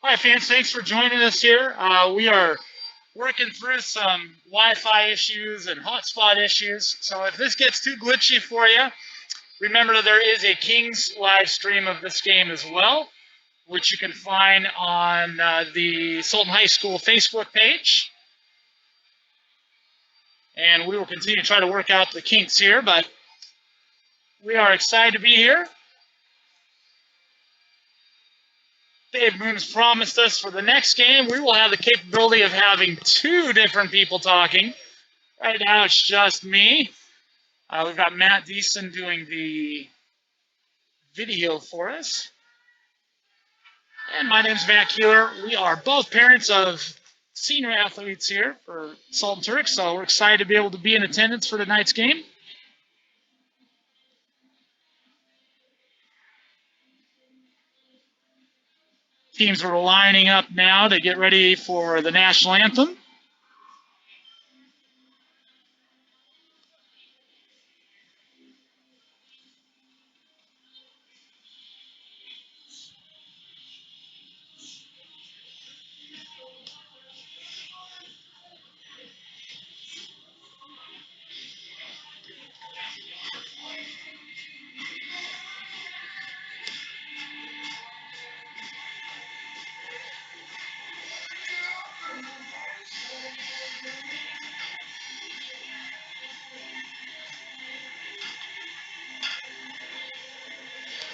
Hi, fans. Thanks for joining us here. We are working through some Wi-Fi issues and hotspot issues. So if this gets too glitchy for you, remember that there is a Kings live stream of this game as well, which you can find on the Sultan High School Facebook page. And we will continue to try to work out the kinks here, but we are excited to be here. Dave Moon has promised us for the next game, we will have the capability of having two different people talking. Right now, it's just me. We've got Matt Deason doing the video for us. And my name's Matt Keeler. We are both parents of senior athletes here for Sultan Turks, so we're excited to be able to be in attendance for tonight's game. Teams are lining up now to get ready for the national anthem.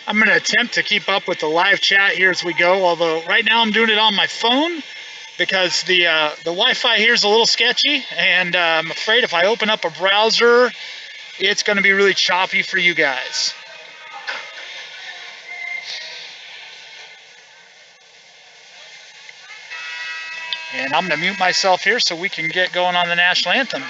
I'm going to attempt to keep up with the live chat here as we go, although right now I'm doing it on my phone because the Wi-Fi here is a little sketchy, and I'm afraid if I open up a browser, it's going to be really choppy for you guys. And I'm going to mute myself here so we can get going on the national anthem.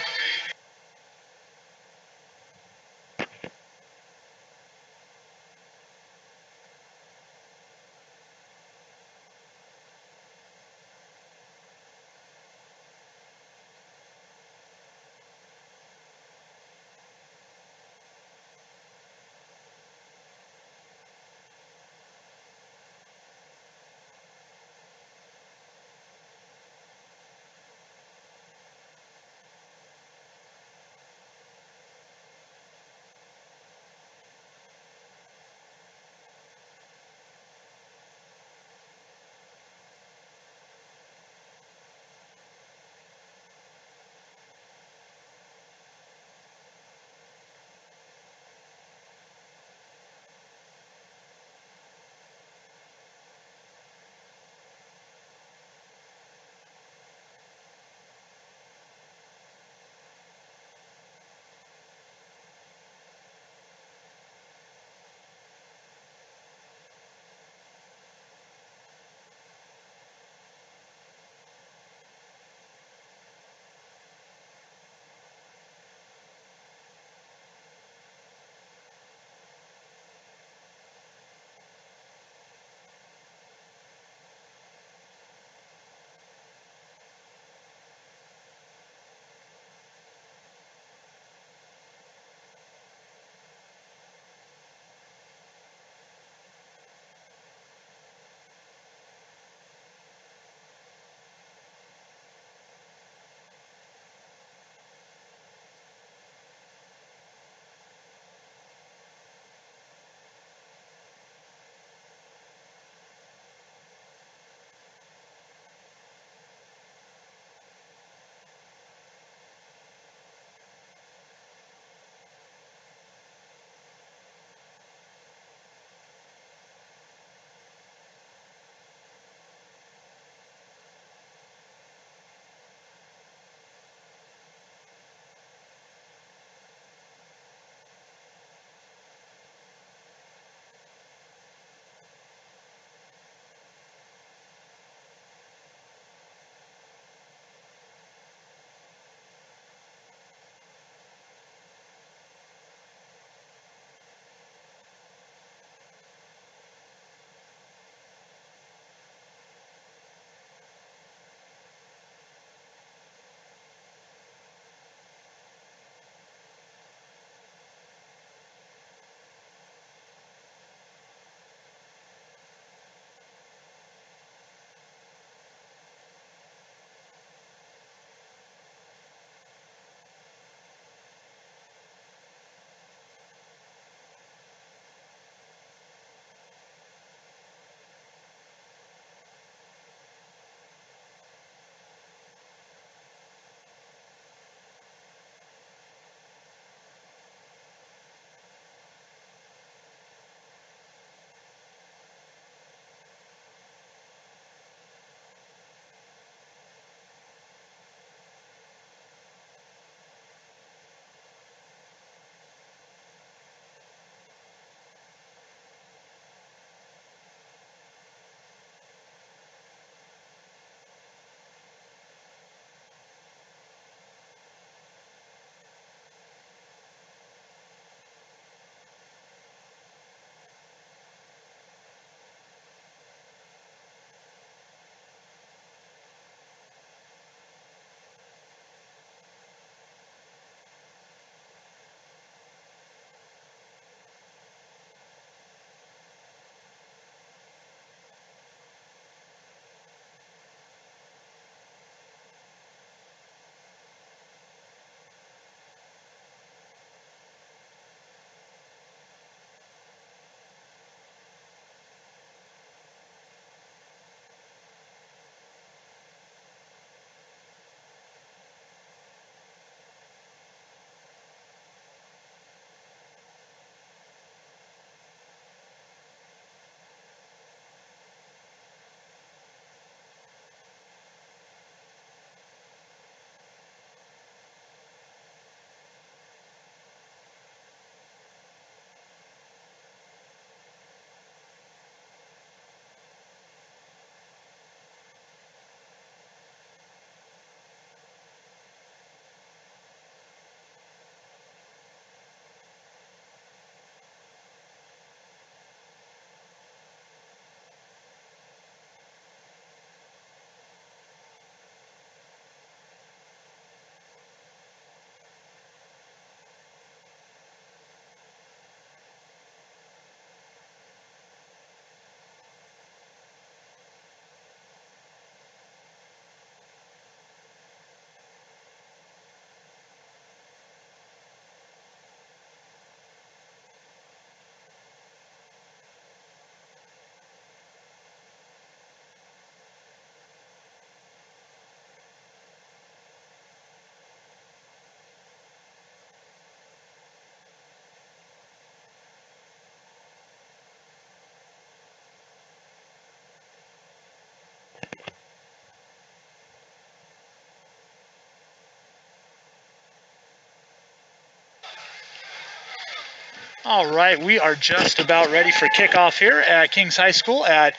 All right, we are just about ready for kickoff here at Kings High School at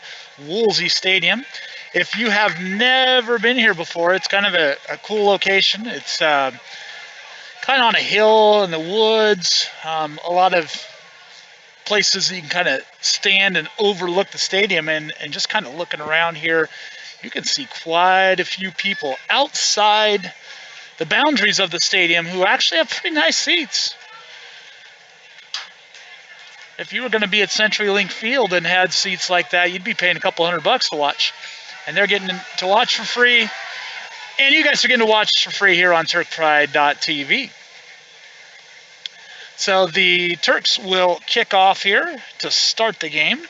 Woolsey Stadium. If you have never been here before, it's kind of a cool location. It's kind of on a hill in the woods, a lot of places that you can kind of stand and overlook the stadium, and just kind of looking around here, you can see quite a few people outside the boundaries of the stadium who actually have pretty nice seats. If you were going to be at CenturyLink Field and had seats like that, you'd be paying a couple $100 to watch. And they're getting to watch for free. And you guys are getting to watch for free here on TurkPride.tv. So the Turks will kick off here to start the game.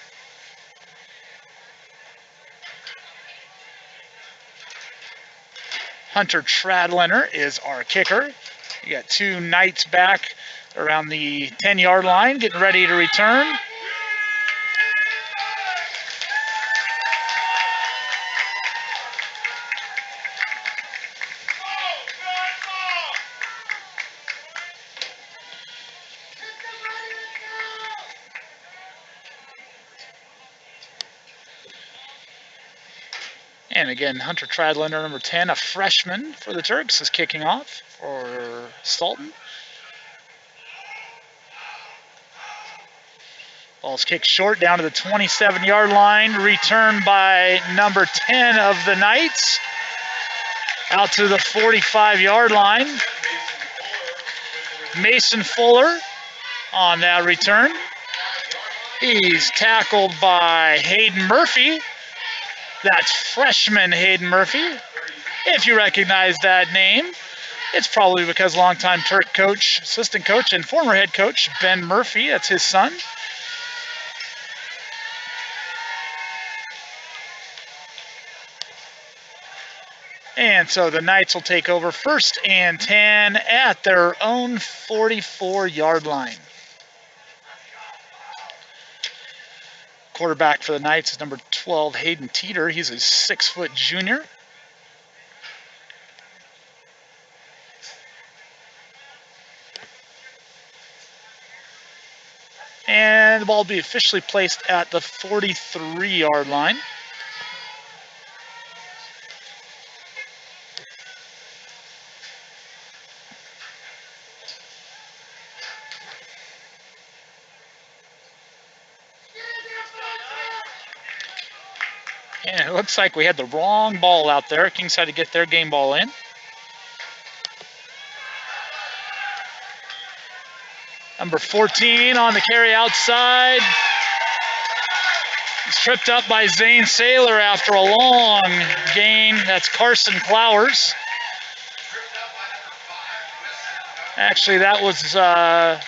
Hunter Tradliner is our kicker. You got two Knights back around the 10-yard line, getting ready to return. And again, Hunter Tradliner, number 10, a freshman for the Turks, is kicking off for Sultan. Ball's kicked short down to the 27-yard line. Returned by number 10 of the Knights. Out to the 45-yard line. Mason Fuller on that return. He's tackled by Hayden Murphy. That's freshman Hayden Murphy. If you recognize that name, it's probably because longtime Turk coach, assistant coach, and former head coach Ben Murphy, that's his son. And so the Knights will take over 1st and 10 at their own 44-yard line. Quarterback for the Knights is number 12, Hayden Teeter. He's a 6-foot junior. And the ball will be officially placed at the 43-yard line. And it looks like we had the wrong ball out there. Kings had to get their game ball in. Number 14 on the carry outside. He's tripped up by Zane Saylor after a long gain. That's Carson Clowers. Actually, that was, I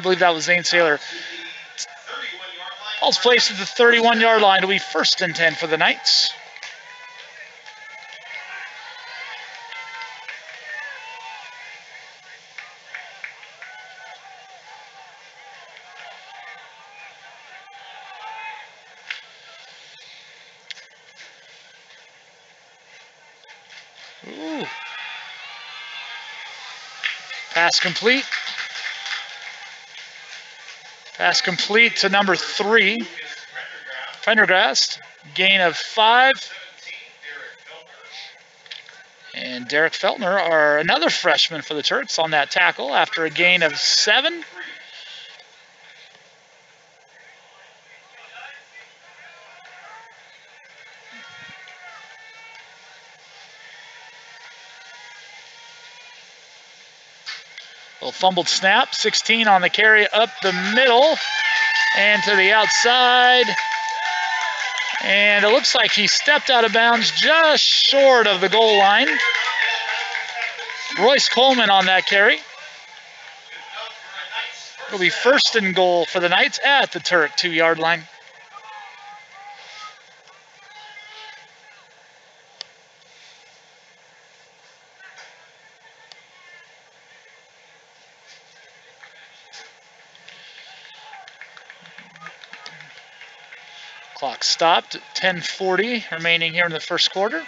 believe that was Zane Saylor. Ball's placed at the 31-yard line. It'll be 1st and 10 for the Knights. Ooh. Pass complete. Pass complete to number 3, Prendergast. Gain of 5. And Derek Feltner, are another freshman for the Turks, on that tackle after a gain of 7. Little fumbled snap, 16 on the carry up the middle and to the outside. And it looks like he stepped out of bounds just short of the goal line. Royce Coleman on that carry. It'll be 1st and goal for the Knights at the Turk 2-yard line. Clock stopped at 10:40 remaining here in the 1st quarter.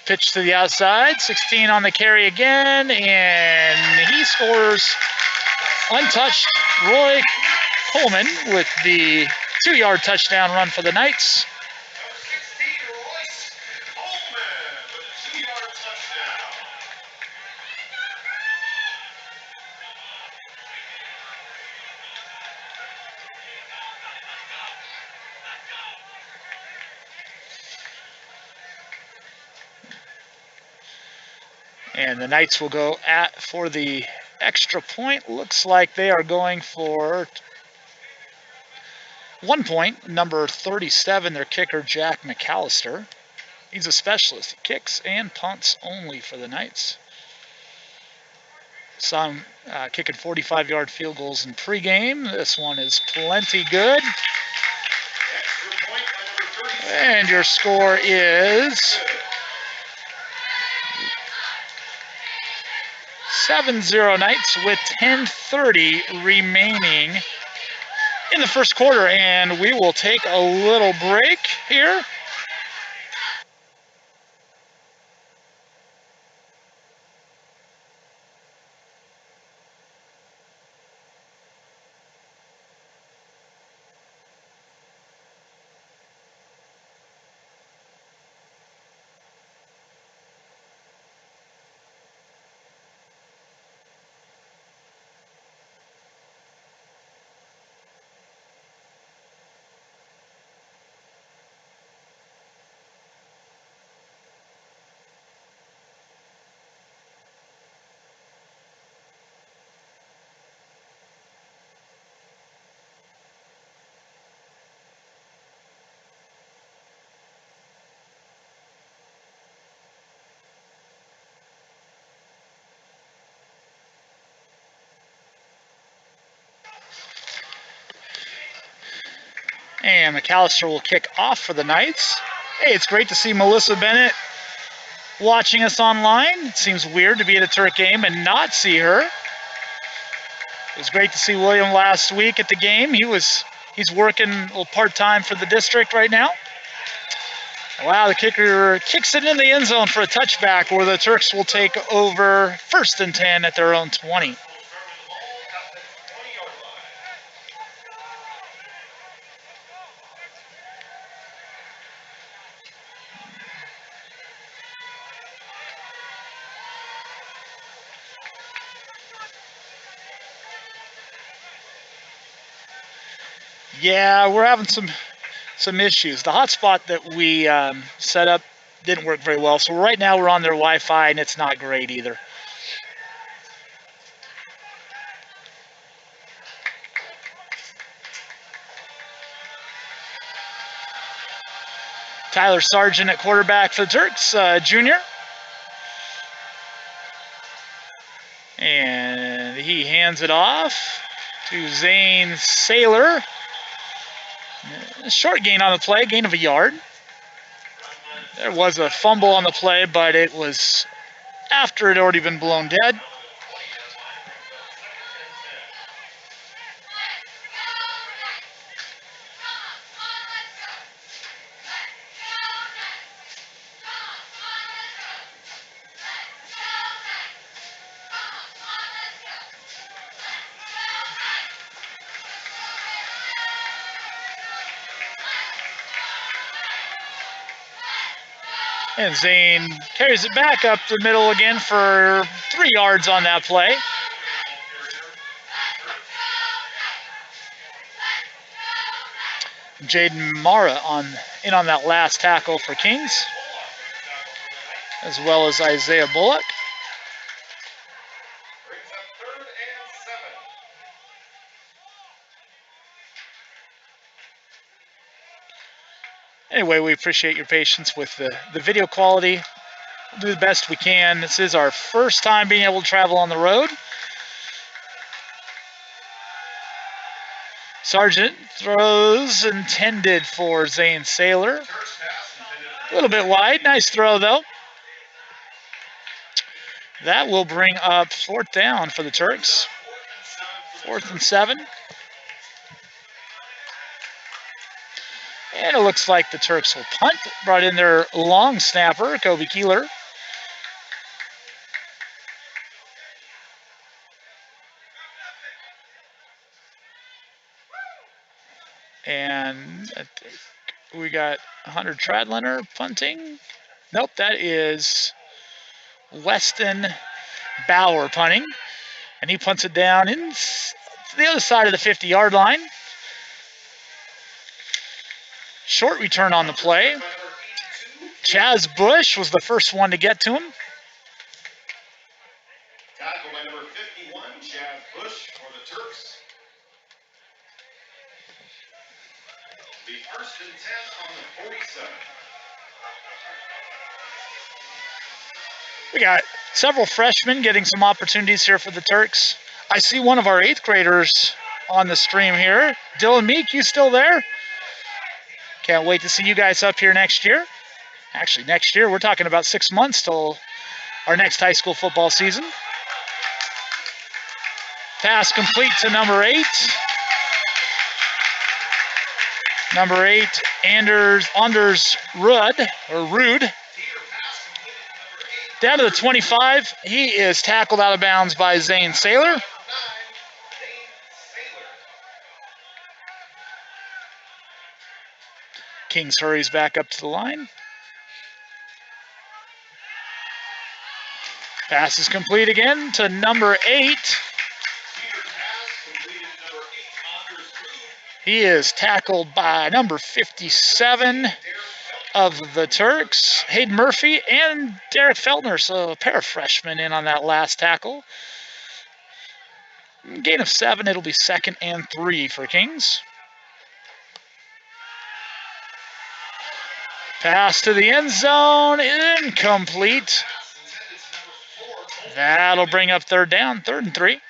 pitch to the outside. 16 on the carry again, and he scores untouched. Roy Coleman with the 2-yard touchdown run for the Knights. And the Knights will go for the extra point. Looks like they are going for 1 point. Number 37, their kicker, Jack McAllister. He's a specialist. He kicks and punts only for the Knights. Saw him kicking 45-yard field goals in pregame. This one is plenty good. And your score is 7-0 Knights with 10:30 remaining in the first quarter. And we will take a little break here. And McAllister will kick off for the Knights. Hey, it's great to see Melissa Bennett watching us online. It seems weird to be at a Turk game and not see her. It was great to see William last week at the game. He's working a little part-time for the district right now. Wow, the kicker kicks it in the end zone for a touchback where the Turks will take over 1st and 10 at their own 20. Yeah, we're having some issues. The hotspot that we set up didn't work very well, so right now we're on their Wi-Fi, and it's not great either. Tyler Sargent at quarterback for the Turks, junior. And he hands it off to Zane Saylor. A short gain on the play, gain of a yard. There was a fumble on the play, but it was after it had already been blown dead. And Zane carries it back up the middle again for 3 yards on that play. Jaden Mara in on that last tackle for Kings, as well as Isaiah Bullock. Anyway, we appreciate your patience with the video quality. We'll do the best we can. This is our first time being able to travel on the road. Sargent throws intended for Zane Saylor. A little bit wide. Nice throw, though. That will bring up 4th down for the Turks. 4th and 7. And it looks like the Turks will punt. Brought in their long snapper, Kobe Keeler. And I think we got Hunter Tradlener punting. Nope, that is Weston Bauer punting. And he punts it down in to the other side of the 50-yard line. Short return on the play. Chaz Bush was the first one to get to him. Tackle by number 51, Chaz Bush for the Turks. The 1st and 10 on the 47. We got several freshmen getting some opportunities here for the Turks. I see one of our 8th graders on the stream here. Dylan Meek, you still there? Can't wait to see you guys up here next year. Actually, next year, we're talking about 6 months till our next high school football season. Pass complete to number 8. Number 8, Anders Rude. Down to the 25. He is tackled out of bounds by Zane Saylor. Kings hurries back up to the line. Pass is complete again to number 8. He is tackled by number 57 of the Turks, Hayden Murphy and Derek Feltner. So a pair of freshmen in on that last tackle. Gain of 7, it'll be 2nd and 3 for Kings. Pass to the end zone, incomplete. That'll bring up 3rd down, 3rd and 3.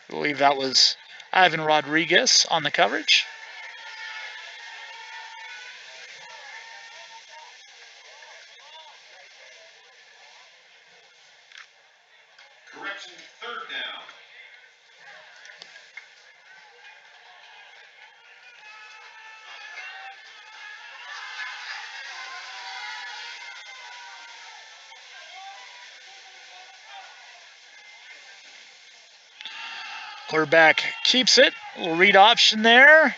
I believe that was Ivan Rodriguez on the coverage. Correction, 3rd down. Quarterback keeps it. A little read option there.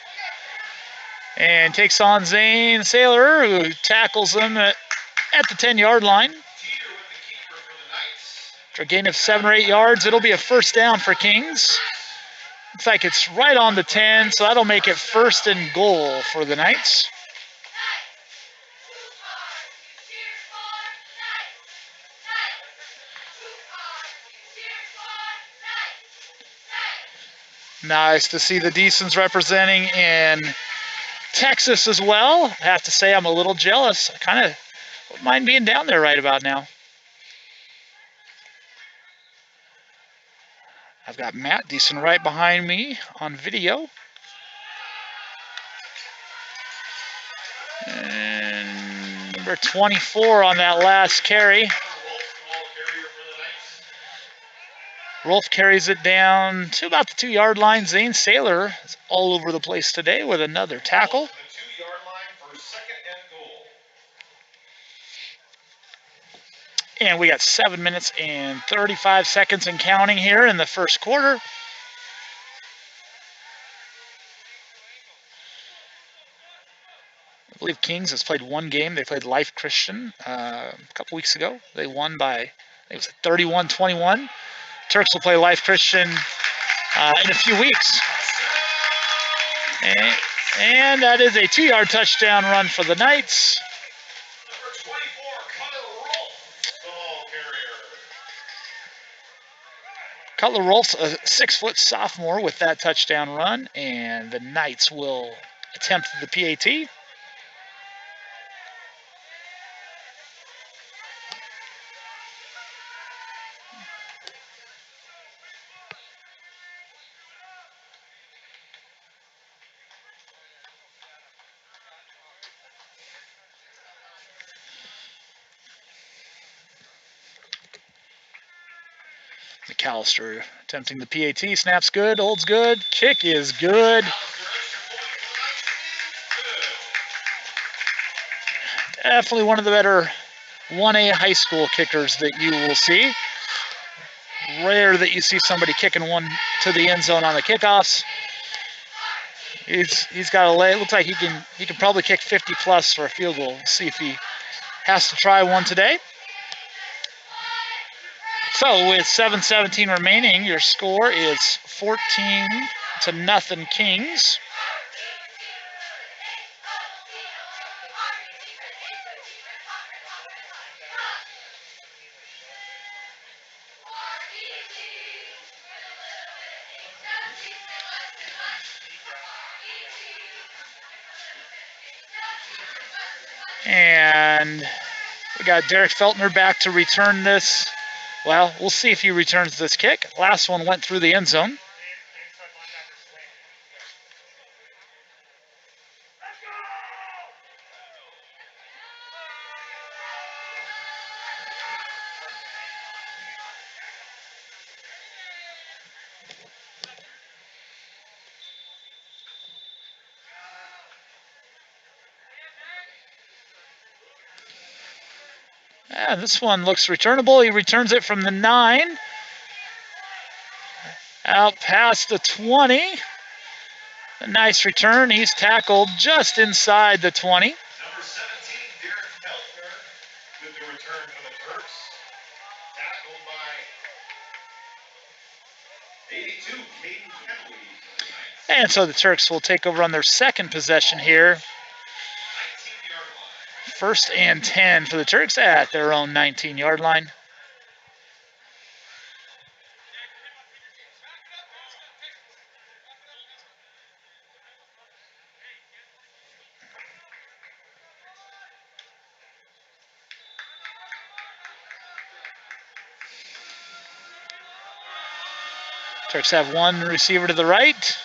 And takes on Zane Saylor, who tackles him at the 10-yard line. For a gain of 7 or 8 yards, it'll be a 1st down for Kings. Looks like it's right on the 10, so that'll make it 1st and goal for the Knights. Nice to see the Deasons representing in Texas as well. I have to say I'm a little jealous. I kind of wouldn't mind being down there right about now. I've got Matt Deason right behind me on video. And number 24 on that last carry. Rolf carries it down to about the 2-yard line. Zane Saylor is all over the place today with another tackle. The 2-yard line for 2nd and goal. And we got 7 minutes and 35 seconds and counting here in the 1st quarter. I believe Kings has played one game. They played Life Christian a couple weeks ago. They won by, I think it was 31-21. Turks will play Life Christian in a few weeks. And that is a 2-yard touchdown run for the Knights. Number 24, Cutler Rolf, the ball carrier. Cutler Rolf's a 6-foot sophomore with that touchdown run, and the Knights will attempt the PAT. McAllister attempting the PAT. Snap's good, holds good, kick is good. Definitely one of the better 1A high school kickers that you will see. rare that you see somebody kicking one to the end zone on the kickoffs. He's got a lay. It looks like he can probably kick 50 plus for a field goal. Let's see if he has to try one today. So with 7:17 remaining, your score is 14-0 Kings. And we got Derek Feltner back to return this. Well, we'll see if he returns this kick. Last one went through the end zone. Yeah, this one looks returnable. He returns it from the 9. Out past the 20. A nice return. He's tackled just inside the 20. Number 17, Derek Feltner, with the return for the Turks. Tackled by 82, Caden Kennelly. And so the Turks will take over on their second possession here. 19-yard line. 1st and 10 for the Turks at their own 19-yard line. Turks have one receiver to the right.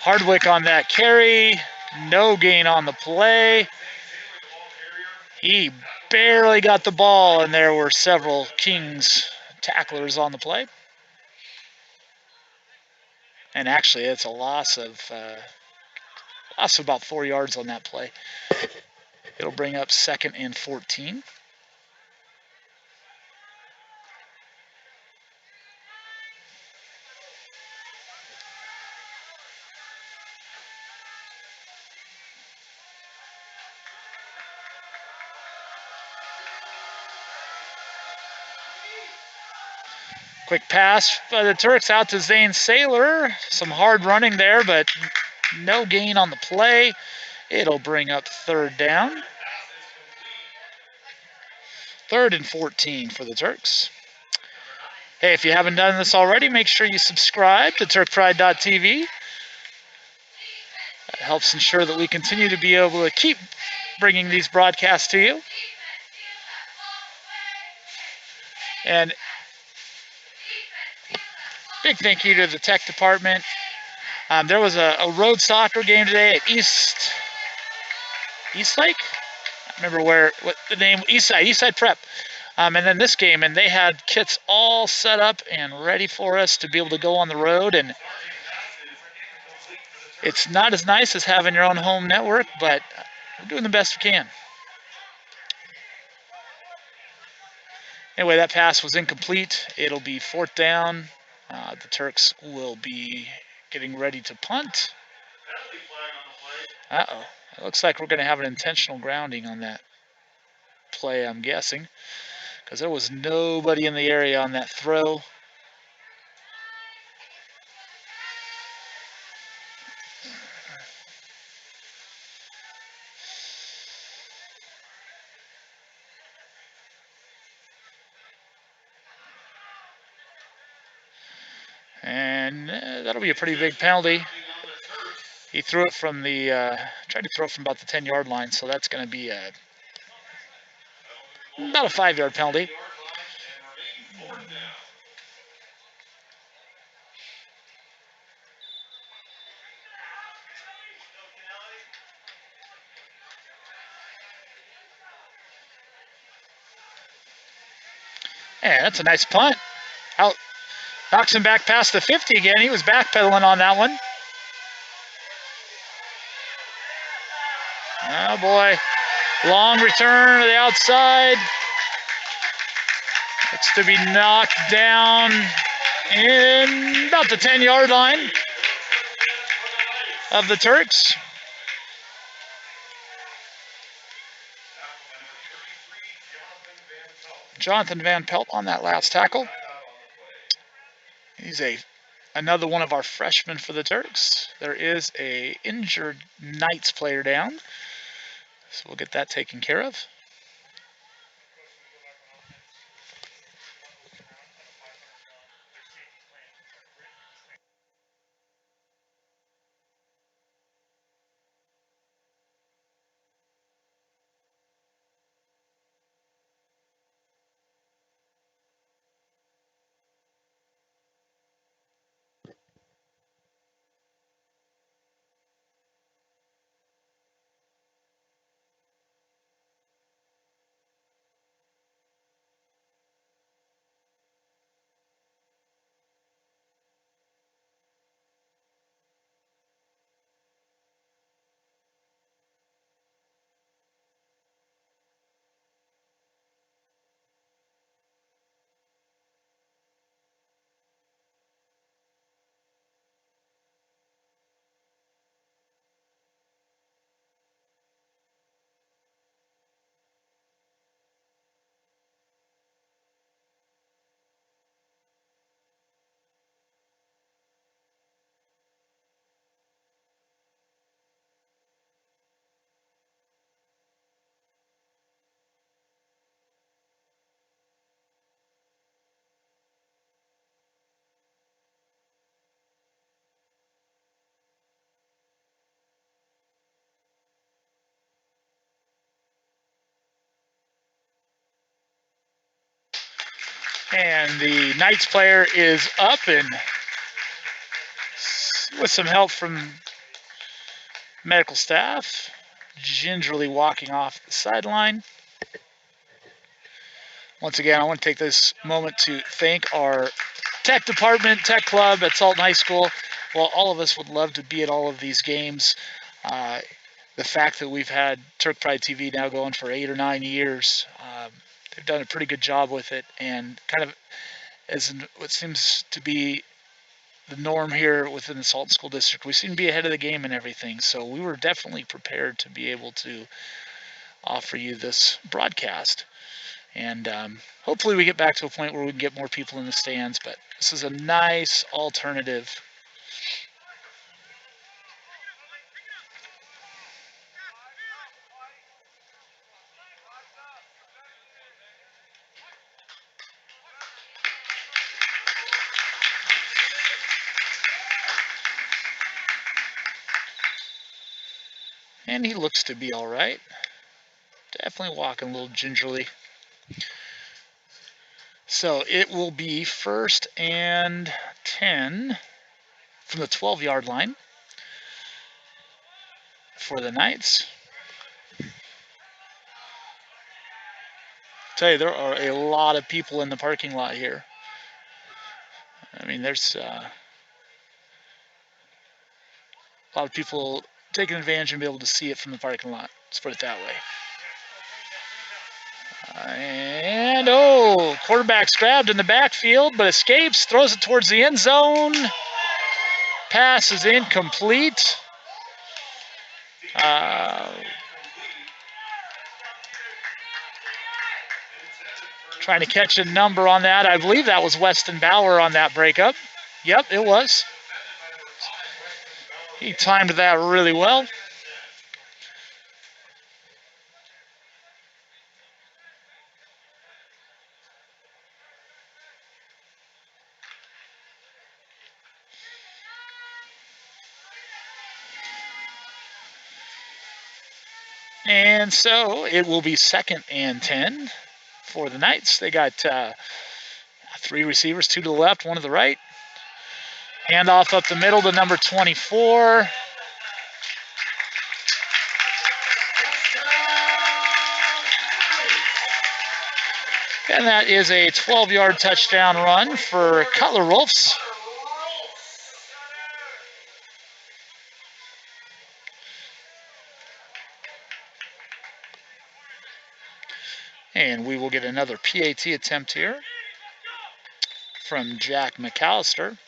Hardwick on that carry. No gain on the play. He barely got the ball, and there were several Kings tacklers on the play. And actually, it's a loss of about 4 yards on that play. It'll bring up 2nd and 14. Quick pass by the Turks out to Zane Saylor. Some hard running there, but no gain on the play. It'll bring up 3rd down. 3rd and 14 for the Turks. Hey, if you haven't done this already, make sure you subscribe to TurkPride.tv. That helps ensure that we continue to be able to keep bringing these broadcasts to you. And big thank you to the tech department. There was a road soccer game today at East Lake. I remember what the name, Eastside Prep. And then this game, and they had kits all set up and ready for us to be able to go on the road. And it's not as nice as having your own home network, but we're doing the best we can. Anyway, that pass was incomplete. It'll be 4th down. The Turks will be getting ready to punt. Uh-oh. It looks like we're going to have an intentional grounding on that play, I'm guessing, because there was nobody in the area on that throw. And that'll be a pretty big penalty. He threw it from tried to throw it from about the 10-yard line, so that's going to be about a 5-yard penalty. Yeah, that's a nice punt. Out, knocks him back past the 50 again. He was backpedaling on that one. Oh, boy. Long return to the outside. It's to be knocked down in about the 10-yard line of the Turks. Jonathan Van Pelt on that last tackle. He's another one of our freshmen for the Turks. There is a injured Knights player down, so we'll get that taken care of. And the Knights player is up, and with some help from medical staff, gingerly walking off the sideline. Once again, I want to take this moment to thank our tech department, tech club at Sultan High School. While all of us would love to be at all of these games, the fact that we've had Turk Pride TV now going for 8 or 9 years, they've done a pretty good job with it, and kind of as what seems to be the norm here within the Sultan School District, we seem to be ahead of the game and everything. So we were definitely prepared to be able to offer you this broadcast. And hopefully we get back to a point where we can get more people in the stands, but this is a nice alternative. And he looks to be all right. Definitely walking a little gingerly. So it will be 1st and 10 from the 12-yard line for the Knights. Tell you, there are a lot of people in the parking lot here. I mean, there's a lot of people taking advantage and be able to see it from the parking lot. Let's put it that way. And, quarterback's grabbed in the backfield, but escapes, throws it towards the end zone. Pass is incomplete. Trying to catch a number on that. I believe that was Weston Bauer on that breakup. Yep, it was. He timed that really well. And so it will be 2nd and 10 for the Knights. They got 3 receivers, 2 to the left, 1 to the right. Handoff up the middle to number 24. And that is a 12-yard touchdown run for Cutler Wolves. And we will get another PAT attempt here. from Jack McAllister.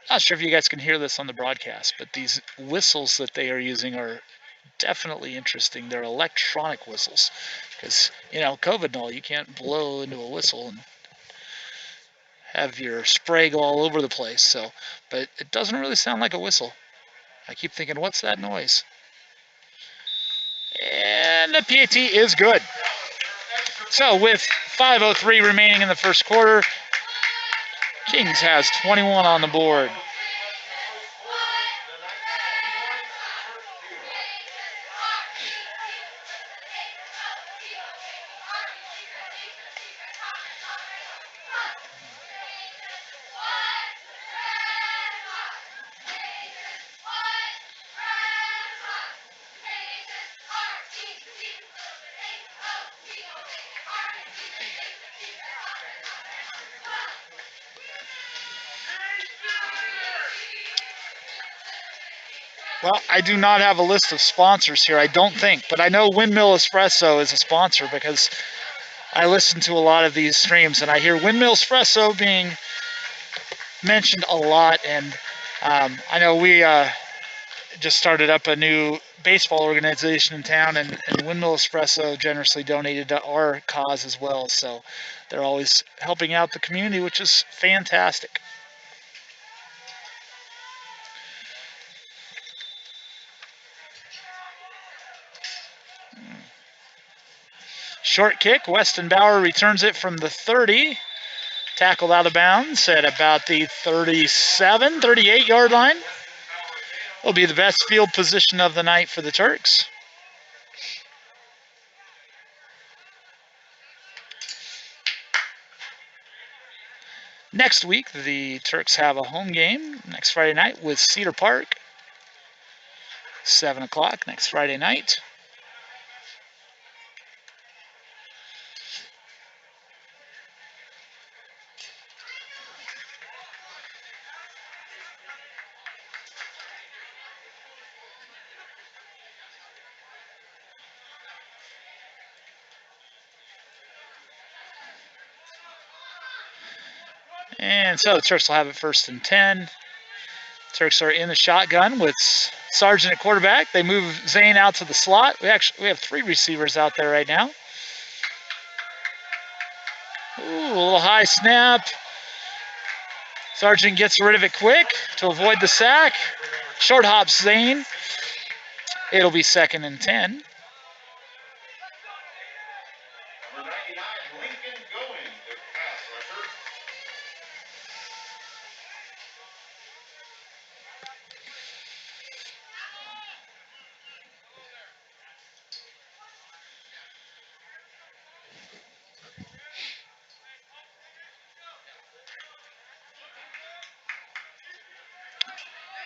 Not sure if you guys can hear this on the broadcast, but these whistles that they are using are definitely interesting. They're electronic whistles because, COVID and all, you can't blow into a whistle and have your spray go all over the place. So, but it doesn't really sound like a whistle. I keep thinking, what's that noise? And the PAT is good. So with 5:03 remaining in the first quarter, Kings has 21 on the board. Well, I do not have a list of sponsors here, I don't think, but I know Windmill Espresso is a sponsor because I listen to a lot of these streams and I hear Windmill Espresso being mentioned a lot. And I know we just started up a new baseball organization in town, and Windmill Espresso generously donated to our cause as well. So they're always helping out the community, which is fantastic. Short kick, Weston Bauer returns it from the 30. Tackled out of bounds at about the 37, 38-yard line. Will be the best field position of the night for the Turks. Next week, the Turks have a home game next Friday night with Cedar Park. 7 o'clock next Friday night. And so the Turks will have it 1st and 10. Turks are in the shotgun with Sargent at quarterback. They move Zane out to the slot. We have 3 receivers out there right now. Ooh, a little high snap. Sargent gets rid of it quick to avoid the sack. Short hops Zane. It'll be 2nd and 10. Number 99, Lincoln going to pass rusher.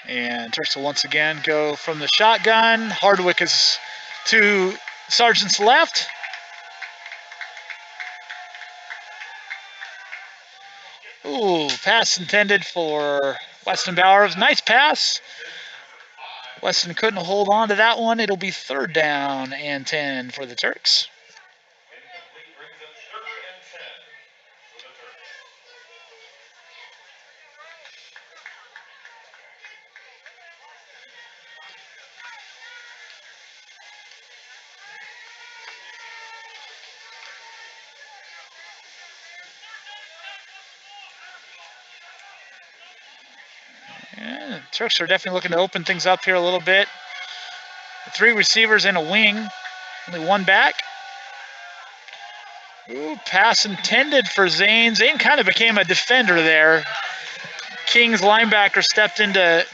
And Turks will once again go from the shotgun. Hardwick is to Sargent's left. Ooh, pass intended for Weston Bauer. Nice pass. Weston couldn't hold on to that one. It'll be 3rd down and 10 for the Turks. Incomplete brings up 3rd and 10 for the Turks. Yeah, the Turks are definitely looking to open things up here a little bit. 3 receivers in a wing, only 1 back. Ooh, pass intended for Zane. Zane kind of became a defender there. King's linebacker stepped in to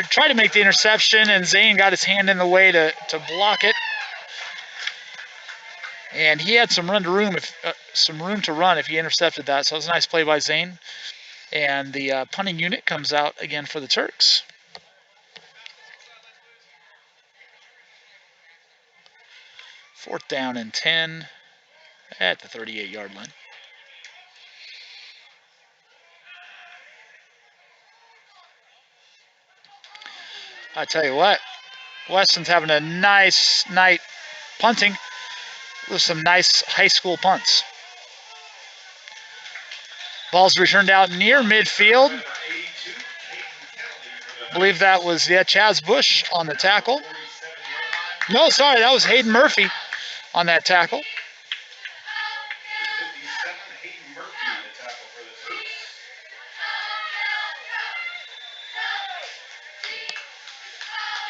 try to make the interception, and Zane got his hand in the way to block it. And he had some room to run if he intercepted that. So it was a nice play by Zane. And the punting unit comes out again for the Turks. 4th down and 10 at the 38-yard line. I tell you what, Weston's having a nice night punting with some nice high school punts. Ball's returned out near midfield. Number 82, Caden Kennelly for I the believe that was Chaz Bush on the tackle. 47-yard line. No, sorry, that was Hayden Murphy on that tackle. 57, Hayden Murphy, the tackle for the Turks.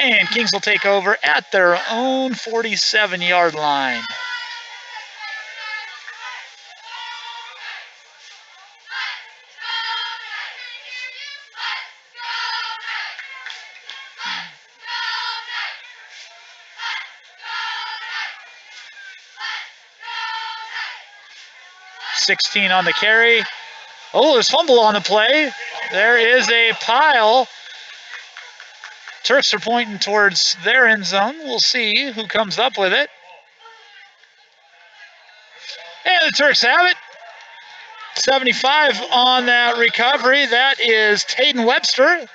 And Kings will take over at their own 47-yard line. .16 on the carry. Oh, there's fumble on the play. There is a pile. Turks are pointing towards their end zone. We'll see who comes up with it. And the Turks have it. 75 on that recovery. That is Taden Webster.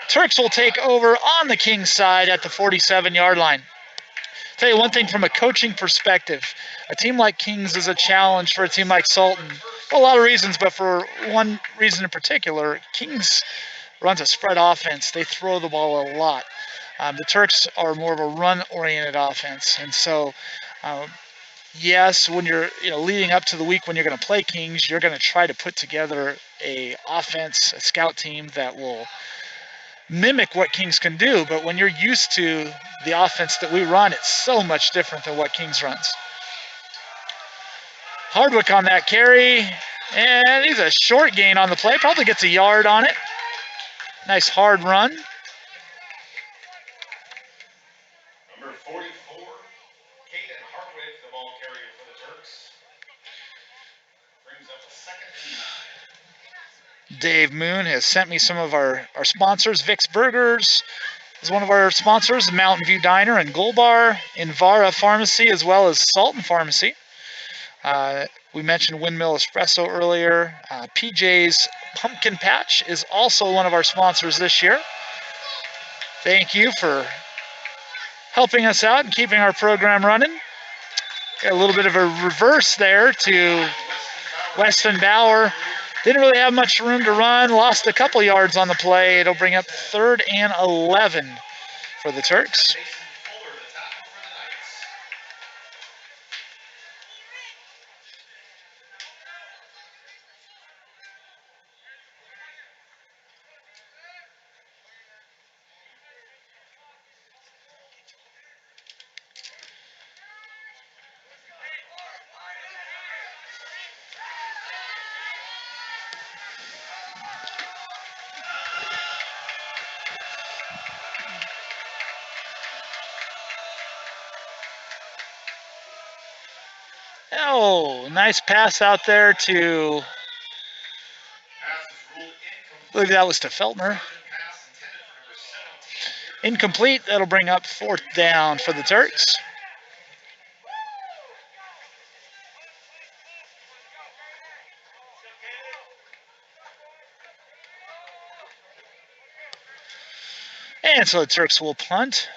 Turks will take over on the Kings side at the 47-yard line. Tell you one thing from a coaching perspective, a team like Kings is a challenge for a team like Sultan. For a lot of reasons, but for one reason in particular, Kings runs a spread offense. They throw the ball a lot. The Turks are more of a run-oriented offense, and so yes, when you're leading up to the week when you're going to play Kings, you're going to try to put together a offense, a scout team that will mimic what Kings can do. But when you're used to the offense that we run, it's so much different than what Kings runs. Hardwick on that carry, and he's a short gain on the play. Probably gets a yard on it. Nice hard run. Number 44, Caden Hardwick, the ball carrier for the Turks. Brings up a 2nd and 9. Dave Moon has sent me some of our sponsors. Vic's Burgers is one of our sponsors, Mountain View Diner and Gold Bar, Invara Pharmacy, as well as Sultan Pharmacy. We mentioned Windmill Espresso earlier. PJ's Pumpkin Patch is also one of our sponsors this year. Thank you for helping us out and keeping our program running. Got a little bit of a reverse there to Weston Bauer. Didn't really have much room to run. Lost a couple yards on the play. It'll bring up 3rd and 11 for the Turks. Oh, nice pass out there to, I believe that was to Feltner. Incomplete. That'll bring up 4th down for the Turks. And so the Turks will punt.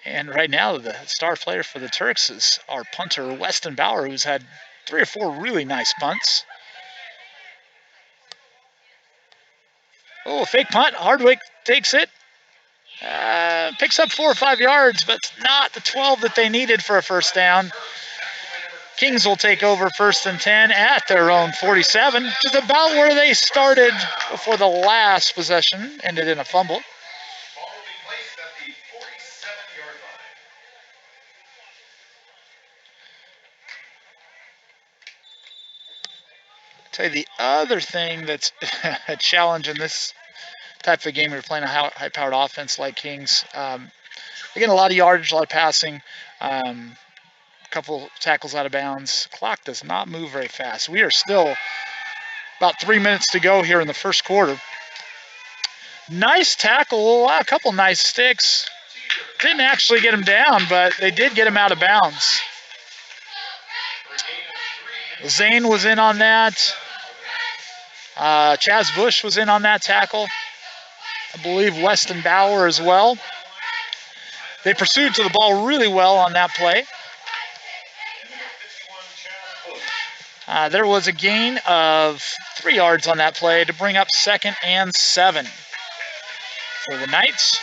And right now, the star player for the Turks is our punter, Weston Bauer, who's had 3 or 4 really nice punts. Oh, fake punt. Hardwick takes it. Picks up 4 or 5 yards, but not the 12 that they needed for a 1st down. Kings will take over 1st and 10 at their own 47, which is about where they started before the last possession ended in a fumble. Ball will be placed at the 47-yard line. Tell you the other thing that's a challenge in this type of game, you're playing a high-powered offense like Kings. They get a lot of yardage, a lot of passing, a couple tackles out of bounds. Clock does not move very fast. We are still about 3 minutes to go here in the 1st quarter. Nice tackle, a couple nice sticks. Didn't actually get him down, but they did get him out of bounds. Zane was in on that. Chaz Bush was in on that tackle. I believe Weston Bauer as well. They pursued to the ball really well on that play. There was a gain of 3 yards on that play to bring up 2nd and 7 for the Knights.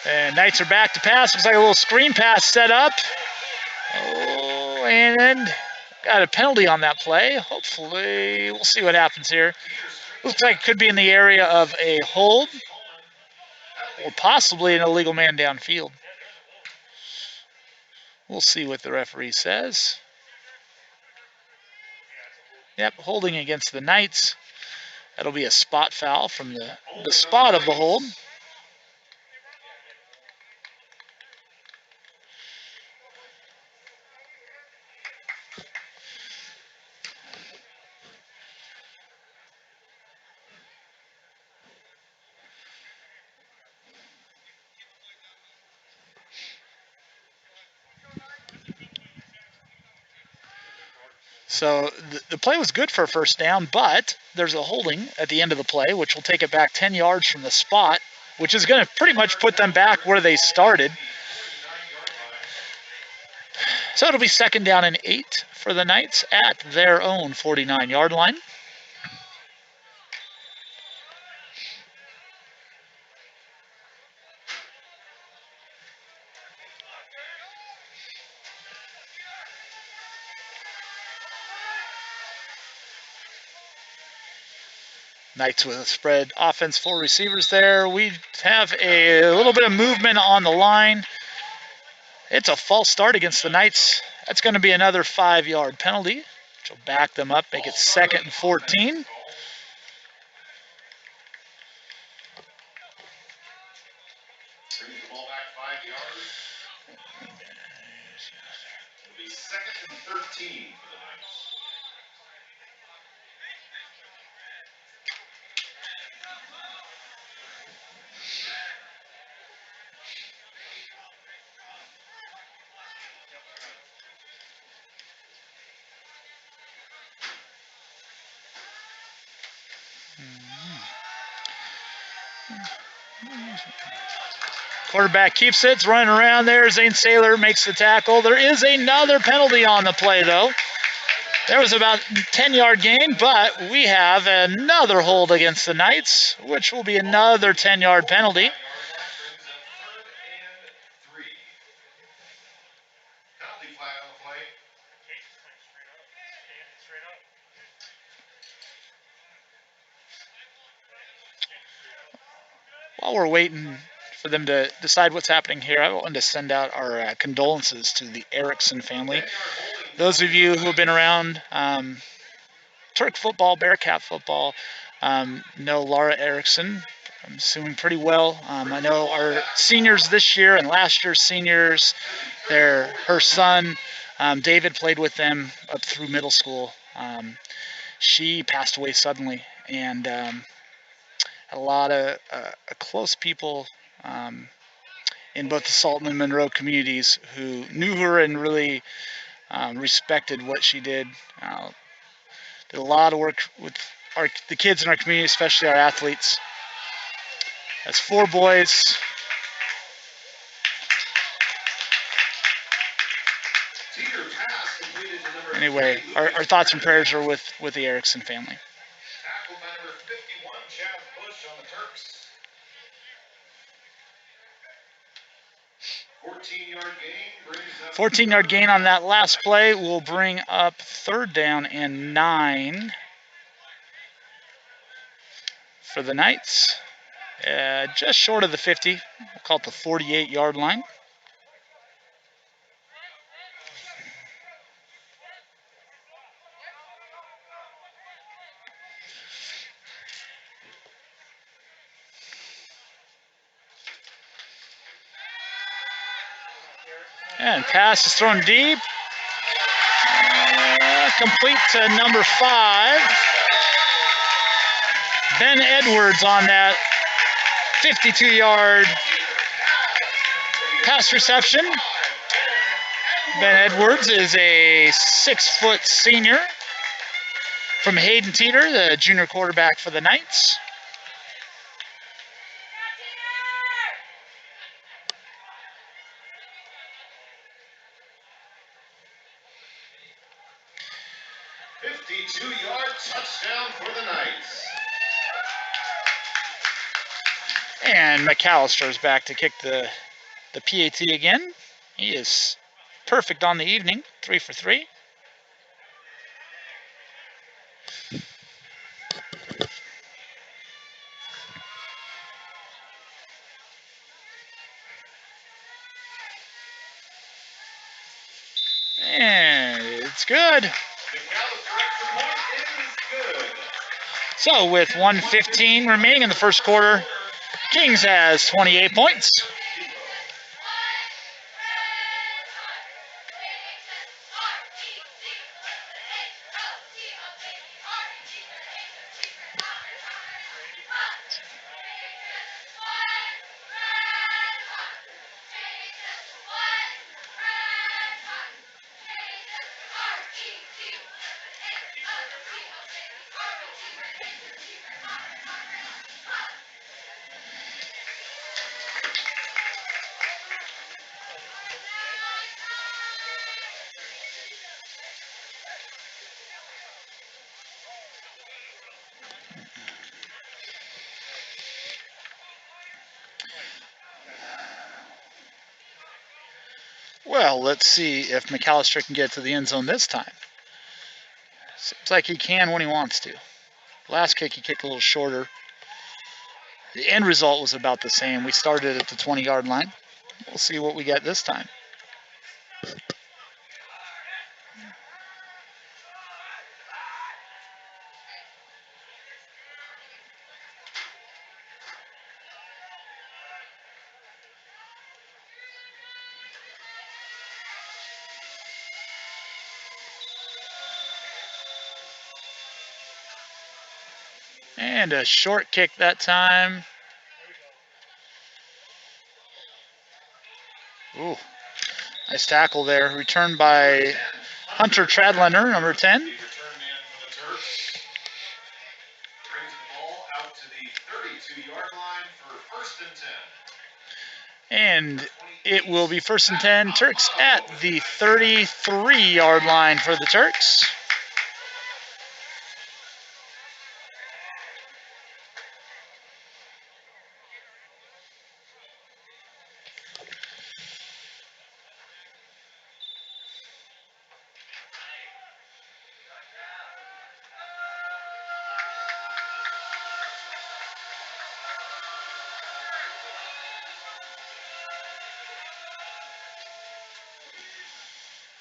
And Knights are back to pass. Looks like a little screen pass set up. Oh, and got a penalty on that play. Hopefully, we'll see what happens here. Looks like it could be in the area of a hold or possibly an illegal man downfield. We'll see what the referee says. Yep, holding against the Knights. That'll be a spot foul from the spot of the hold. So the play was good for a first down, but there's a holding at the end of the play, which will take it back 10 yards from the spot, which is going to pretty much put them back where they started. So it'll be 2nd down and 8 for the Knights at their own 49-yard line. Knights with a spread offense, 4 receivers there. We have a little bit of movement on the line. It's a false start against the Knights. That's going to be another 5-yard penalty, which will back them up, make it 2nd and 14. Brings the ball back 5 yards. It'll be 2nd and 13 for the Knights. Quarterback keeps it, it's running around there. Zane Saylor makes the tackle. There is another penalty on the play, though. There was about a 10-yard gain, but we have another hold against the Knights, which will be another 10-yard penalty. Penalty flag on the play. While we're waiting for them to decide what's happening here, I wanted to send out our condolences to the Erickson family. Those of you who have been around Turk football, Bearcat football, know Laura Erickson. I'm assuming pretty well. I know our seniors this year and last year's seniors, her son, David, played with them up through middle school. She passed away suddenly, and a lot of close people in both the Sultan and Monroe communities who knew her and really respected what she did. Did a lot of work with the kids in our community, especially our athletes. That's 4 boys. Anyway, our thoughts and prayers are with the Erickson family. Tackled by number 51, Chad Bush on the Turks. 14-yard gain brings up 14-yard gain on that last play will bring up 3rd down and 9 for the Knights. Just short of the 50. We'll call it the 48-yard line. And pass is thrown deep. Complete to number 5. Ben Edwards on that 52-yard pass reception. Ben Edwards is a 6-foot senior from Hayden Teeter, the junior quarterback for the Knights. Yard touchdown for the Knights. And McAllister's back to kick the PAT again. He is perfect on the evening, 3 for 3. And it's good. So with 1:15 remaining in the first quarter, Kings has 28 points. Well, let's see if McAllister can get to the end zone this time. Seems like he can when he wants to. Last kick, he kicked a little shorter. The end result was about the same. We started at the 20-yard line. We'll see what we get this time. And a short kick that time. Ooh, nice tackle there. Returned by Hunter Tradlander, number 10. The return man for the Turks brings the ball out to the 32-yard line for 1st and 10. And it will be 1st and 10. Turks at the 33-yard line for the Turks.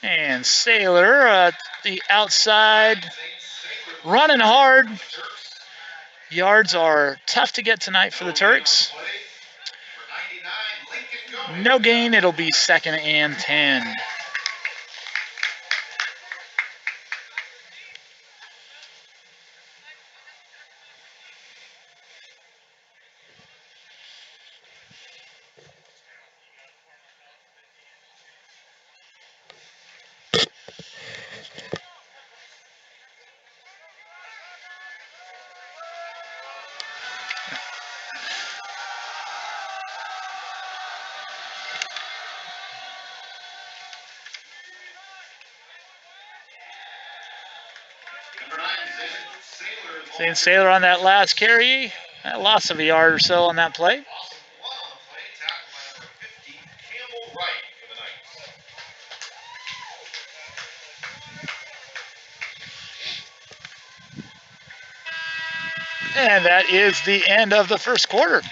And Sailor at the outside, running hard. Yards are tough to get tonight for the Turks. No gain, it'll be 2nd and 10. Zane Sailor on that last carry. That loss of a yard or so on that play. And that is the end of the first quarter.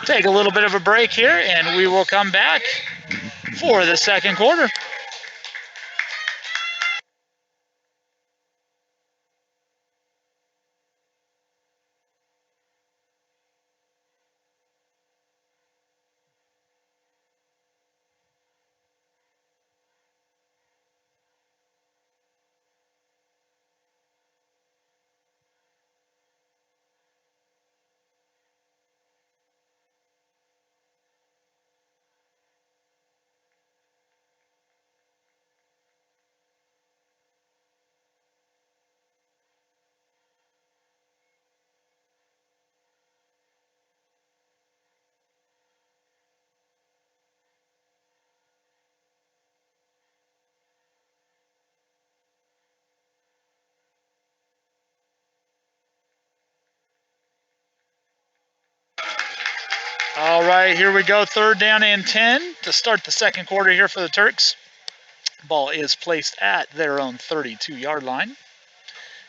Take a little bit of a break here, and we will come back for the second quarter. All right, here we go. 3rd down and 10 to start the second quarter here for the Turks. Ball is placed at their own 32-yard line.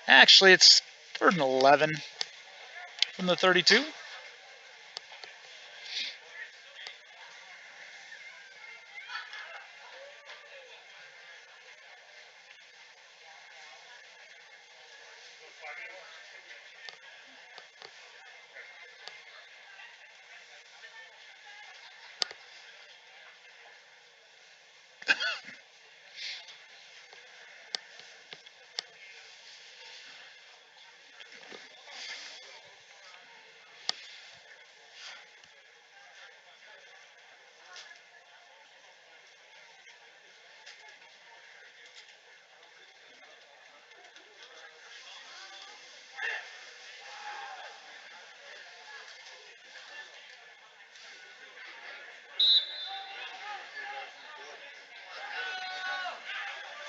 Actually, it's 3rd and 11 from the 32.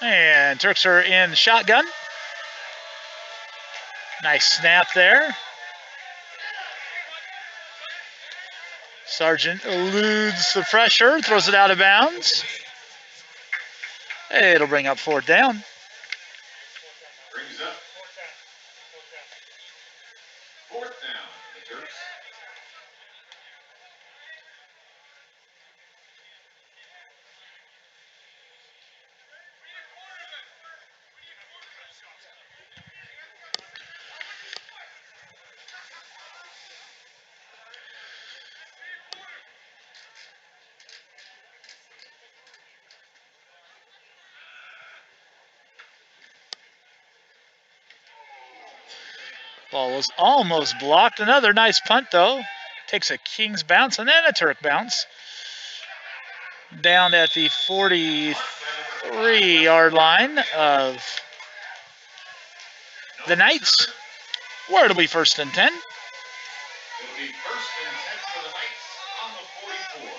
And Turks are in shotgun. Nice snap there. Sargent eludes the pressure, throws it out of bounds. It'll bring up 4th down. Brings up 4th down for the Turks. Ball was almost blocked. Another nice punt, though. Takes a King's bounce and then a Turk bounce. Down at the 43-yard line of the Knights. Where it'll be 1st and 10. It'll be 1st and 10 for the Knights on the 44.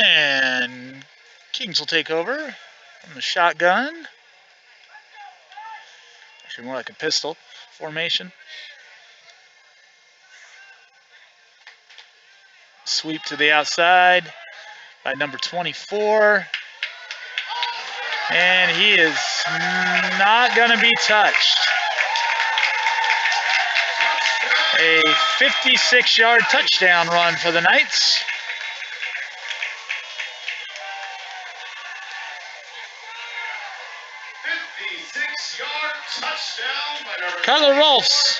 And Kings will take over from the shotgun. Actually, more like a pistol formation. Sweep to the outside by number 24. And he is not going to be touched. A 56-yard touchdown run for the Knights. Touchdown by number Kyler Rolfs.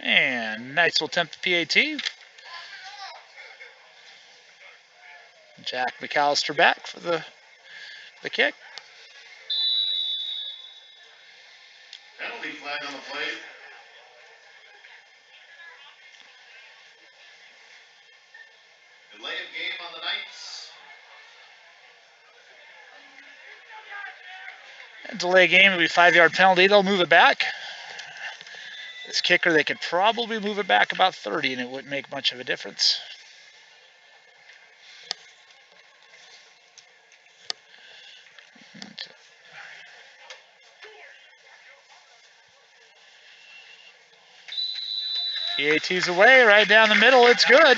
And Knights will attempt the PAT. Jack McAllister back for the kick. Penalty flag on the play. Delay of game on the Knights. Delay game will be 5-yard penalty. They'll move it back. This kicker, they could probably move it back about 30 and it wouldn't make much of a difference. PAT's away, right down the middle. It's good.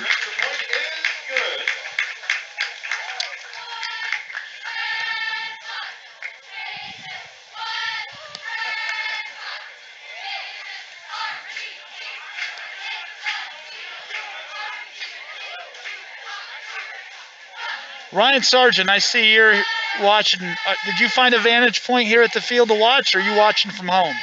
Ryan Sargent, I see you're watching? Did you find a vantage point here at the field to watch, or are you watching from home?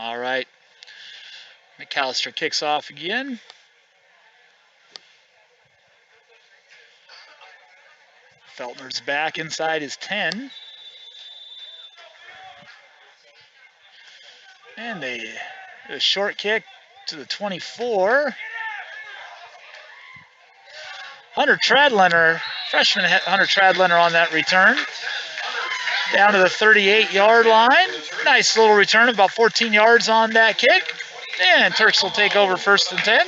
All right. McAllister kicks off again. Feltner's back inside his 10. And a short kick to the 24. Hunter Tradlener, freshman Hunter Tradlener on that return. Down to the 38-yard line. Nice little return, about 14 yards on that kick. And Turks will take over 1st and 10.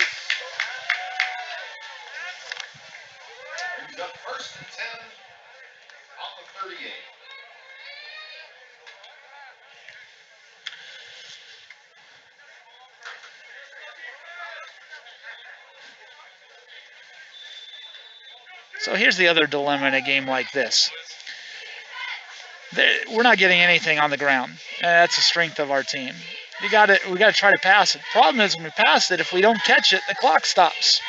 Brings up 1st and 10 on the 38. So here's the other dilemma in a game like this. We're not getting anything on the ground. That's the strength of our team. We got to try to pass it. Problem is when we pass it, if we don't catch it, the clock stops.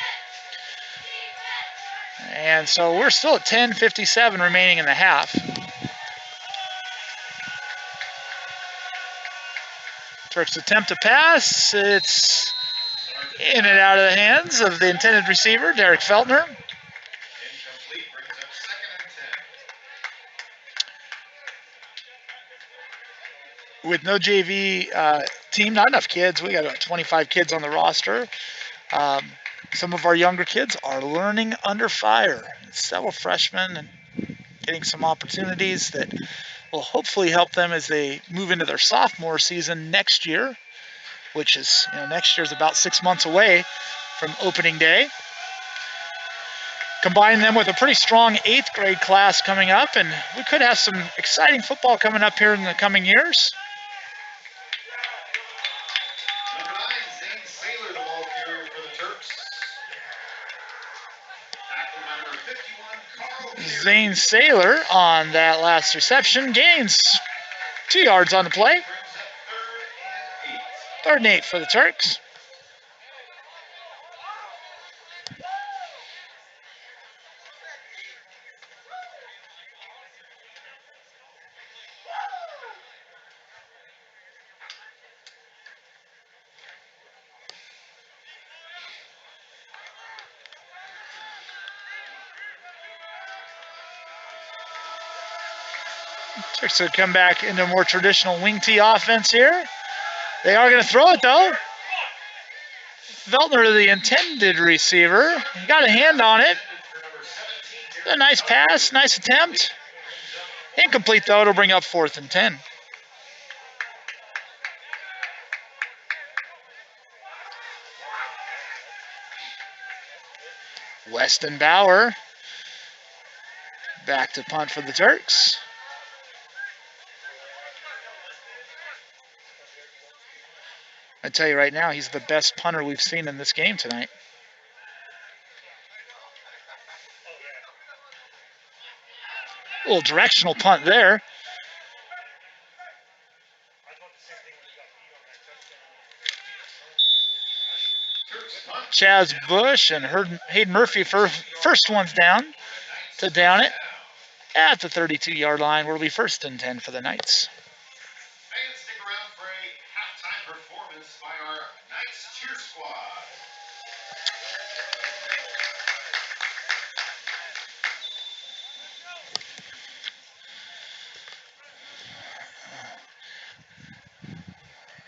And so we're still at 10:57 remaining in the half. Turks attempt to pass. It's in and out of the hands of the intended receiver, Derek Feltner. Incomplete, brings up 2nd and 10. With no JV team, not enough kids. We got about 25 kids on the roster. Some of our younger kids are learning under fire. Several freshmen and getting some opportunities that will hopefully help them as they move into their sophomore season next year, which is, next year's about 6 months away from opening day. Combine them with a pretty strong 8th grade class coming up, and we could have some exciting football coming up here in the coming years. Number 9, Zane Saylor, the ball carrier for the Turks. Tackled by number 51, Carl Carey. Zane Saylor on that last reception gains 2 yards on the play. Brings up 3rd and 8 for the Turks. Turks will come back into a more traditional wing tee offense here. They are going to throw it, though. Feltner, the intended receiver, he got a hand on it. A nice pass, nice attempt. Incomplete, though. It'll bring up 4th and 10. Weston Bauer back to punt for the Turks. I tell you right now, he's the best punter we've seen in this game tonight. A little directional punt there. Chaz Bush and Hayden Murphy first ones down to down it at the 32-yard line. Will be 1st and 10 for the Knights. Fans, stick around for a halftime performance by our Knights cheer squad.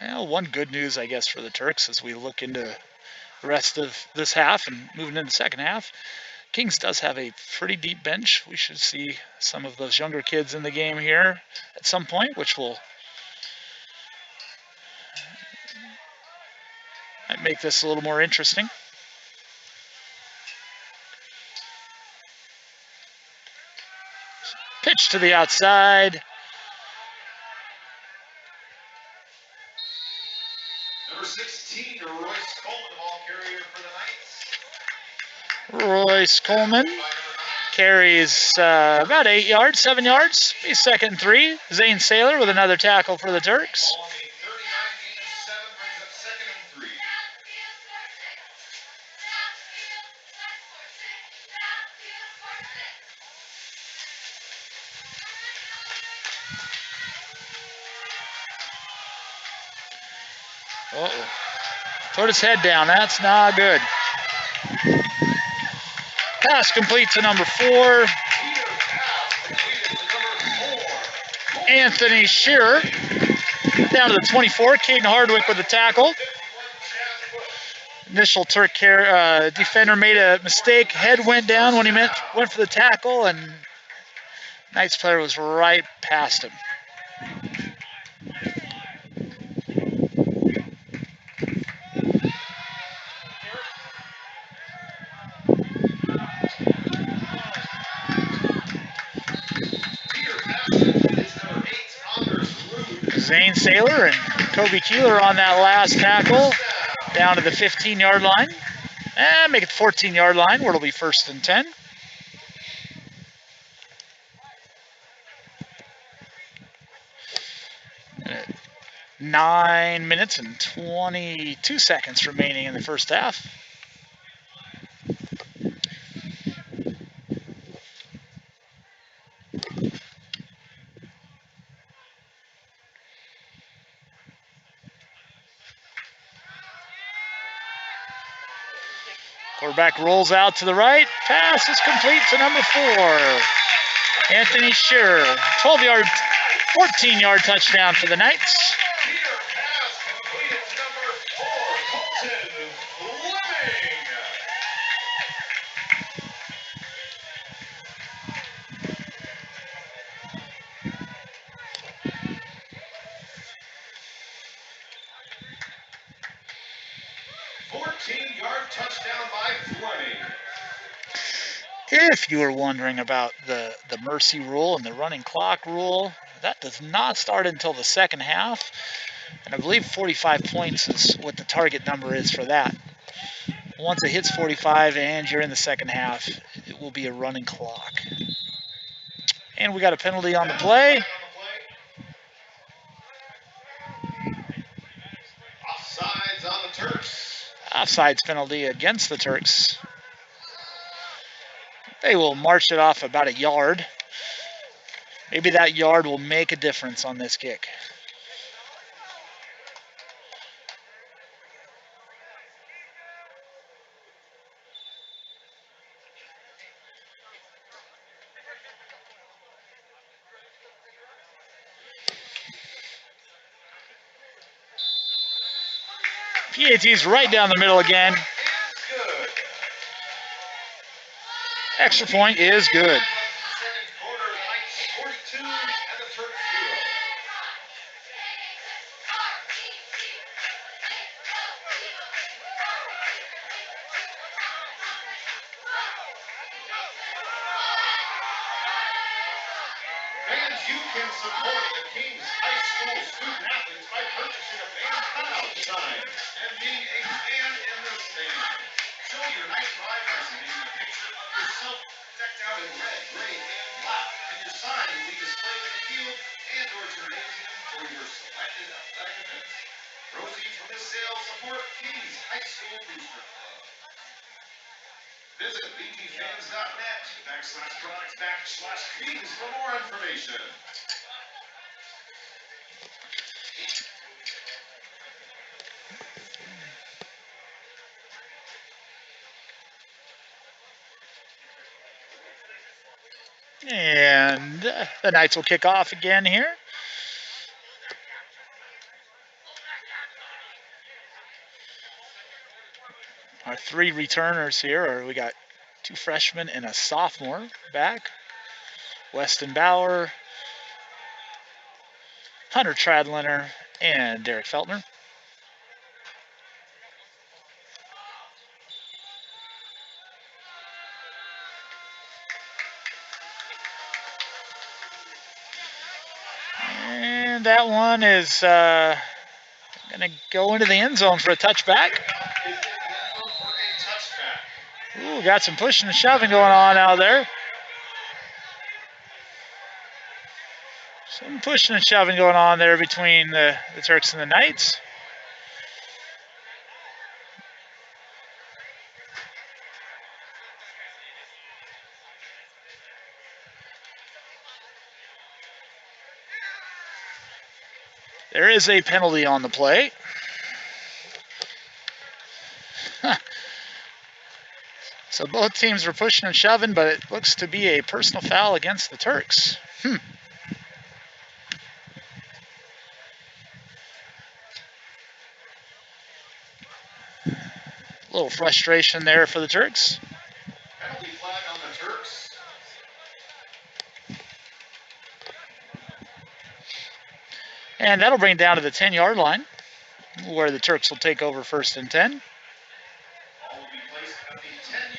Well, one good news, I guess, for the Turks as we look into the rest of this half and moving into the second half. Kings does have a pretty deep bench. We should see some of those younger kids in the game here at some point, which will might make this a little more interesting. Pitch to the outside. Number 16, Royce Coleman, the ball carrier for the Knights. Royce Coleman carries about 8 yards, 7 yards. He's second and 3. Zane Saylor with another tackle for the Turks. On a 39 gain of 7 brings up second and 3. Uh-oh. Put his head down. That's not good. Pass complete to number 4. Anthony Shearer. Down to the 24. Caden Hardwick with the tackle. Initial Turk defender made a mistake. Head went down when he went for the tackle, and Knights player was right past him. Zane Saylor and Kobe Keeler on that last tackle. Down to the 15-yard line. And make it the 14-yard line where it'll be first and 10. And 9 minutes and 22 seconds remaining in the first half. Quarterback rolls out to the right. Pass is complete to number 4. Anthony Shearer. 12-yard, 14-yard touchdown for the Knights. Touchdown by Fleming. If you were wondering about the mercy rule and the running clock rule, that does not start until the second half. And I believe 45 points is what the target number is for that. Once it hits 45 and you're in the second half, it will be a running clock. And we got a penalty on the play. Offsides on the Turks. Offsides penalty against the Turks. They will march it off about a yard. Maybe that yard will make a difference on this kick. PAT's right down the middle again. Extra point is good. Fans, you can support the Kings High School student athletes by purchasing a fan cutout sign and being a fan in the stand. Show your nice pride by submitting a picture of yourself decked out in red, gray, and black, and your sign will be displayed in the field and or gymnasium for your selected athletic events. Proceeds from this sale support Kings High School Booster Club. Visit bgfans.net/products/Kings for more information. And the Knights will kick off again here. Our 3 returners here, or we got Two freshmen and a sophomore back. Weston Bauer, Hunter Tradliner, and Derek Feltner. And that one is going to go into the end zone for a touchback. Ooh, got some pushing and shoving going on out there. Some pushing and shoving going on there between the Turks and the Knights. There is a penalty on the play. So both teams were pushing and shoving, but it looks to be a personal foul against the Turks. A little frustration there for the Turks. Penalty flag on the Turks. And that'll bring it down to the 10-yard line, where the Turks will take over 1st and 10. Ball will be placed at the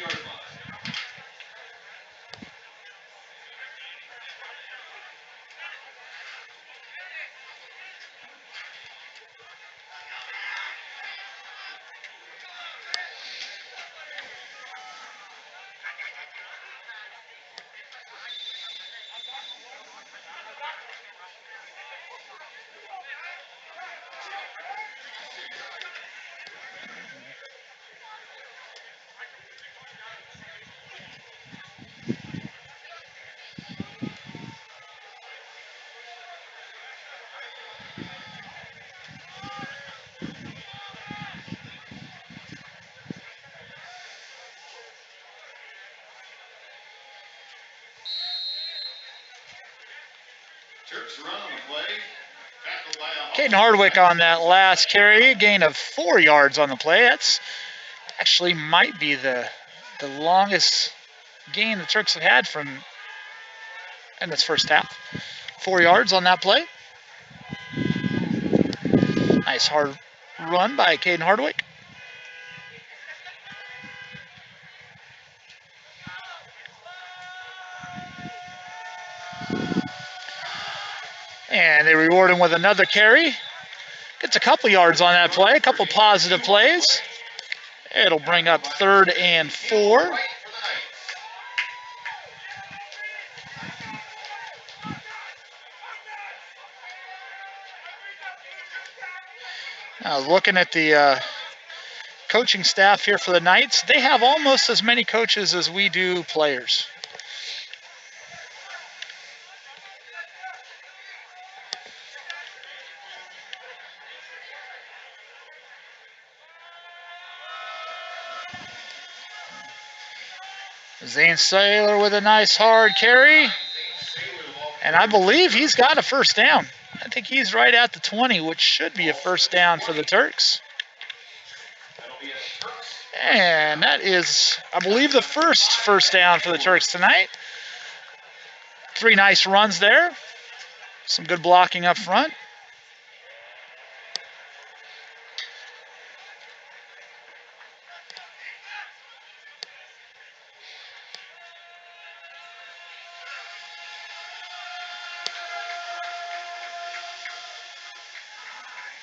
10-yard line. Turks run on the play. Tackled by a Caden Hardwick on that last carry, a gain of 4 yards on the play. That's actually might be the longest gain the Turks have had from in this first half. 4 yards on that play. Nice hard run by Caden Hardwick. And they reward him with another carry. Gets a couple yards on that play, a couple positive plays. It'll bring up 3rd and 4. Looking at the coaching staff here for the Knights, they have almost as many coaches as we do players. Zane Saylor with a nice hard carry. And I believe he's got a first down. I think he's right at the 20, which should be a first down for the Turks. And that is, I believe, the first down for the Turks tonight. 3 nice runs there. Some good blocking up front.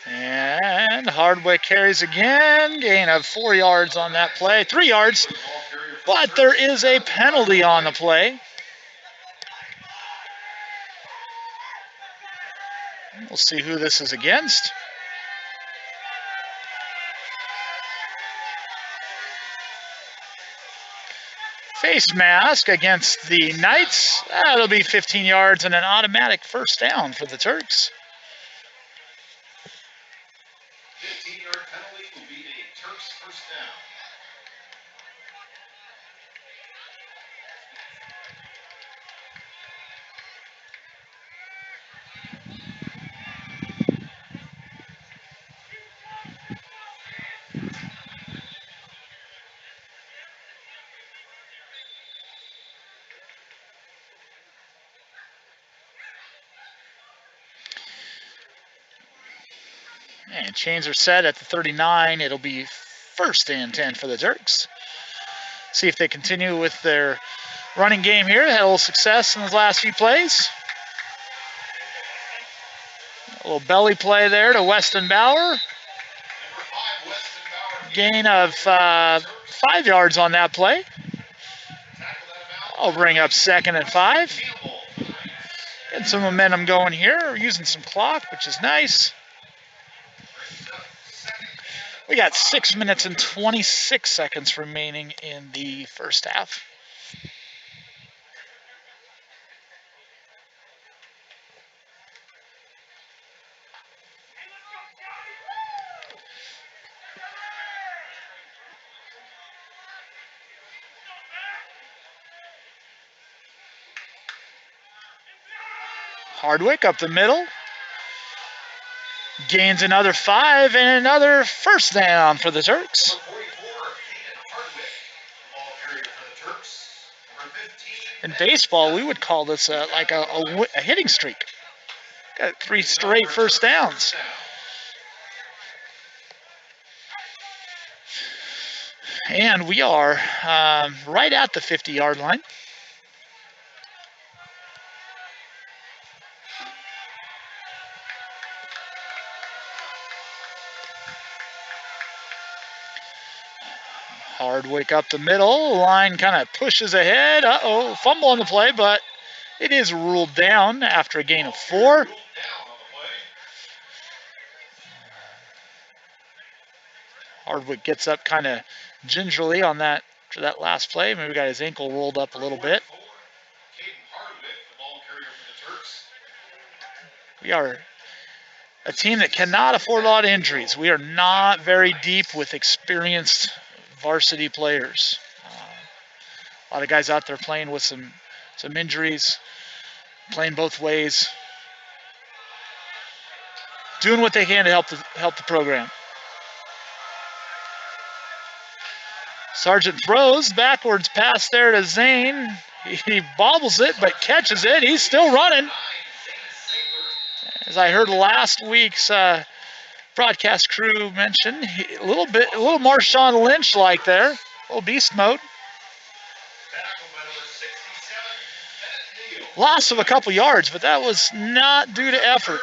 And Hardwick carries again. Gain of 4 yards on that play. 3 yards. But there is a penalty on the play. We'll see who this is against. Face mask against the Knights. That'll be 15 yards and an automatic first down for the Turks. 15-yard penalty will be a Turks first down. And chains are set at the 39. It'll be 1st and 10 for the Turks. See if they continue with their running game here. They had a little success in the last few plays. A little belly play there to Weston Bauer. Gain of 5 yards on that play. I'll bring up 2nd and 5. Getting some momentum going here. We're using some clock, which is nice. We got 6 minutes and 26 seconds remaining in the first half. Hardwick up the middle. Gains another 5 and another 1st down for the Turks. In baseball, we would call this like a hitting streak. Got 3 straight 1st downs. And we are right at the 50-yard line. Hardwick up the middle. Line kind of pushes ahead. Uh-oh, fumble on the play, but it is ruled down after a gain of 4. Hardwick gets up kind of gingerly on that for that last play. Maybe got his ankle rolled up a little bit. We are a team that cannot afford a lot of injuries. We are not very deep with experienced varsity players. A lot of guys out there playing with some injuries, playing both ways, doing what they can to help the program. Sargent throws backwards pass there to Zane. He bobbles it but catches it. He's still running. As I heard last week's broadcast crew mention, a little Marshawn Lynch like there, a little beast mode. Loss of a couple yards, but that was not due to effort.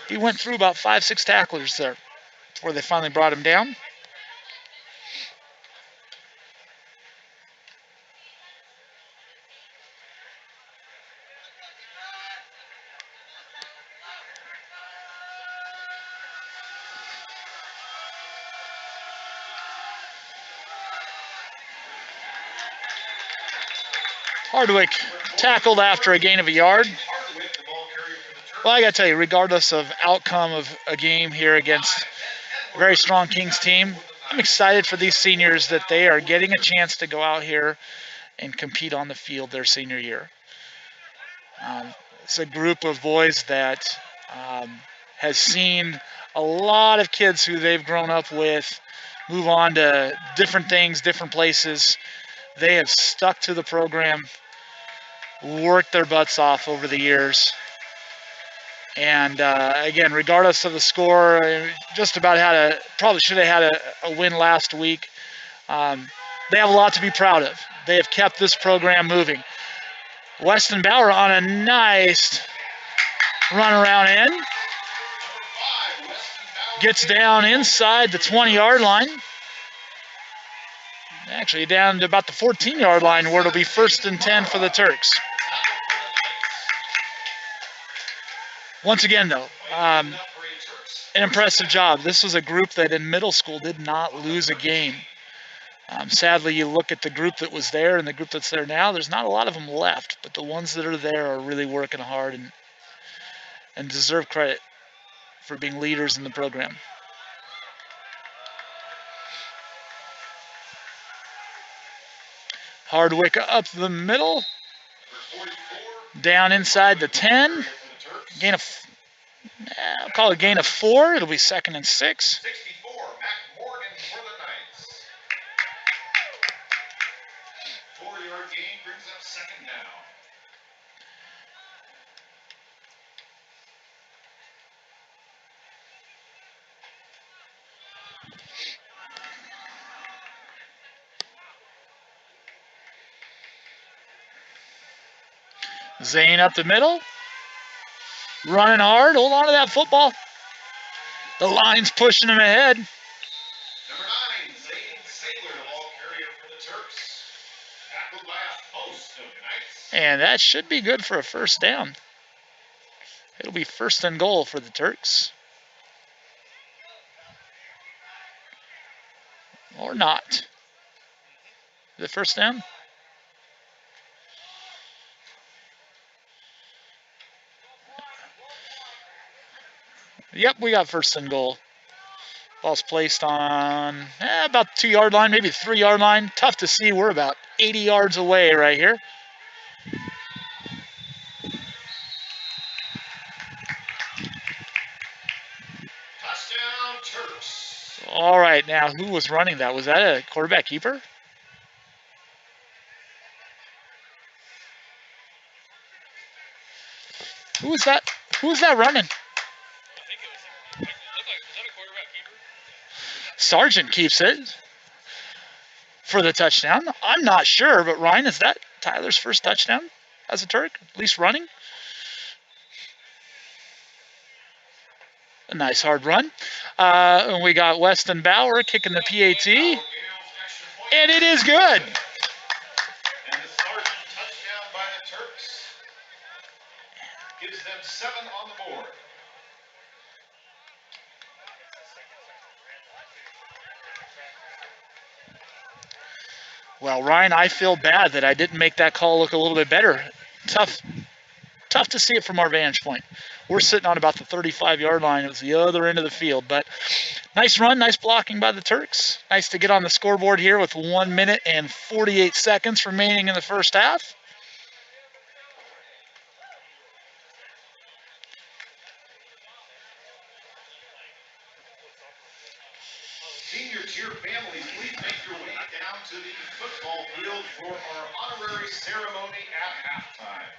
He went through about 5-6 tacklers there before they finally brought him down. Hardwick tackled after a gain of a yard. Well, I got to tell you, regardless of outcome of a game here against a very strong Kings team, I'm excited for these seniors that they are getting a chance to go out here and compete on the field their senior year. It's a group of boys that has seen a lot of kids who they've grown up with move on to different things, different places. They have stuck to the program, worked their butts off over the years. And again, regardless of the score, just about probably should have had a win last week. They have a lot to be proud of. They have kept this program moving. Weston Bauer on a nice run around in. Gets down inside the 20-yard line. Actually down to about the 14-yard line where it'll be 1st and 10 for the Turks. Once again, though, an impressive job. This was a group that in middle school did not lose a game. Sadly, you look at the group that was there and the group that's there now, there's not a lot of them left, but the ones that are there are really working hard and deserve credit for being leaders in the program. Hardwick up the middle, down inside the 10. I'll call it a gain of 4. It'll be 2nd and 6. 64, Mac Morgan for the Knights. 4-yard gain brings up 2nd down. Zane up the middle. Running hard. Hold on to that football. The line's pushing him ahead. Number 9, Zane Saylor, the ball carrier for the Turks. Tackled by a host of Knights. And that should be good for a first down. It'll be first and goal for the Turks. Or not. The first down? Yep, we got first and goal. Ball's placed on about the 2-yard line, maybe the 3-yard line. Tough to see. We're about 80 yards away right here. Touchdown, Turks. All right, now who was running that? Was that a quarterback keeper? Who was that? Who was that running? Sargent keeps it for the touchdown. I'm not sure, but Ryan, is that Tyler's first touchdown as a Turk? At least running? A nice hard run. And we got Weston Bauer kicking the PAT. And it is good. And the Sargent touchdown by the Turks gives them 7 on the board. Well, Ryan, I feel bad that I didn't make that call look a little bit better. Tough to see it from our vantage point. We're sitting on about the 35-yard line. It was the other end of the field, but nice run, nice blocking by the Turks. Nice to get on the scoreboard here with 1 minute and 48 seconds remaining in the first half. Senior cheer families, please make your way down to the football field for our honorary ceremony at halftime.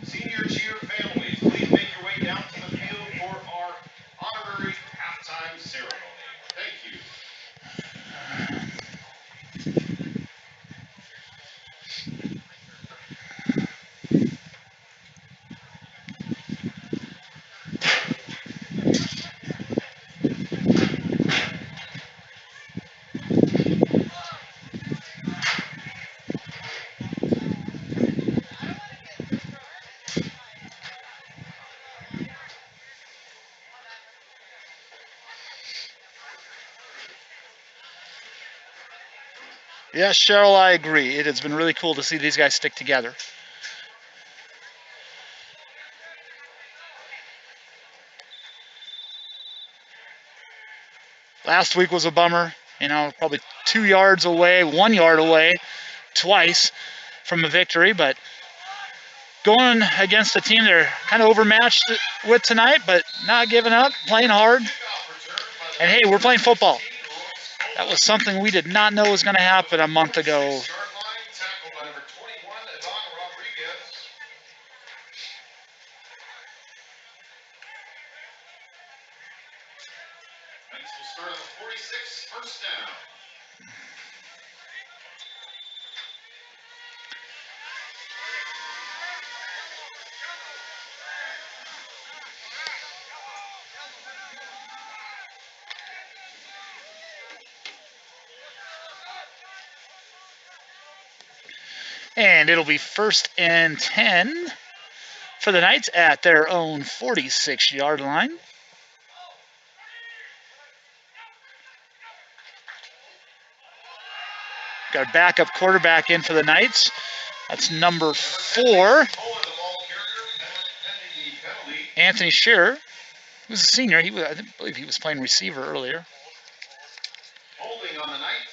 Senior cheer families, please make your way down to the field for our honorary halftime ceremony. Thank you. Yes, Cheryl, I agree. It has been really cool to see these guys stick together. Last week was a bummer. Probably 2 yards away, 1 yard away, twice from a victory. But going against a team they're kind of overmatched with tonight, but not giving up, playing hard. And hey, we're playing football. That was something we did not know was going to happen a month ago. Knights will start on the 46, first down. And it'll be first and 10 for the Knights at their own 46-yard line. Got a backup quarterback in for the Knights. That's number 4, Anthony Shearer. He was a senior. I believe he was playing receiver earlier. Holding on the Knights.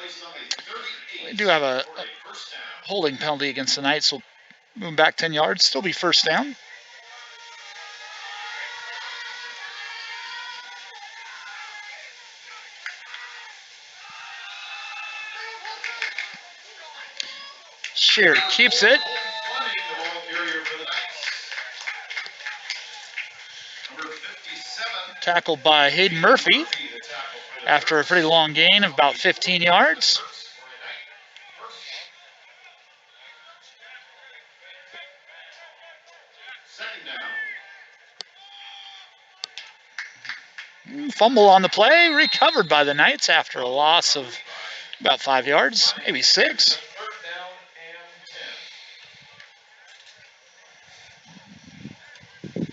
placed on the 38. We do have a for a first down. holding penalty against the Knights, so moving back 10 yards, still be first down. Shear keeps it. Fleming, the ball carrier for the Knights. Number 57. Tackled by Hayden Murphy the tackle for the after a Turks. pretty long gain of about 15 yards. Turks for a Knight. First. Second down. Fumble on the play, recovered by the Knights after a loss of about 5 yards, maybe 6. Third down and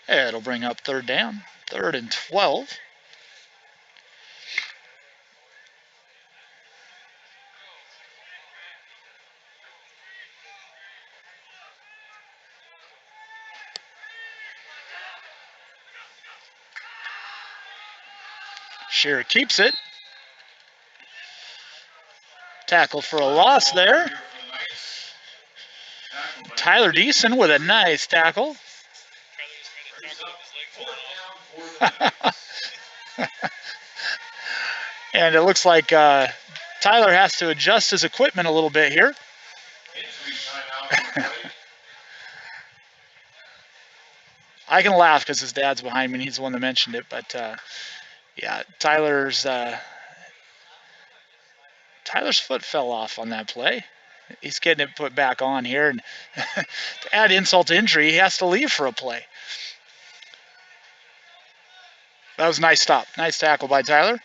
10. It'll bring up third down, 3rd and 12. Shearer keeps it. Tackle for a loss there. Tyler Deason with a nice tackle. And it looks like Tyler has to adjust his equipment a little bit here. I can laugh because his dad's behind me and he's the one that mentioned it. But yeah, Tyler's foot fell off on that play. He's getting it put back on here. And to add insult to injury, he has to leave for a play. That was a nice stop. Nice tackle by Tyler.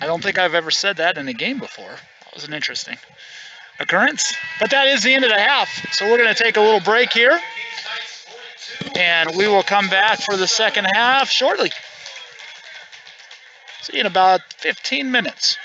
I don't think I've ever said that in a game before. That was an interesting occurrence. But that is the end of the half. So we're going to take a little break here. And we will come back for the second half shortly. See you in about 15 minutes.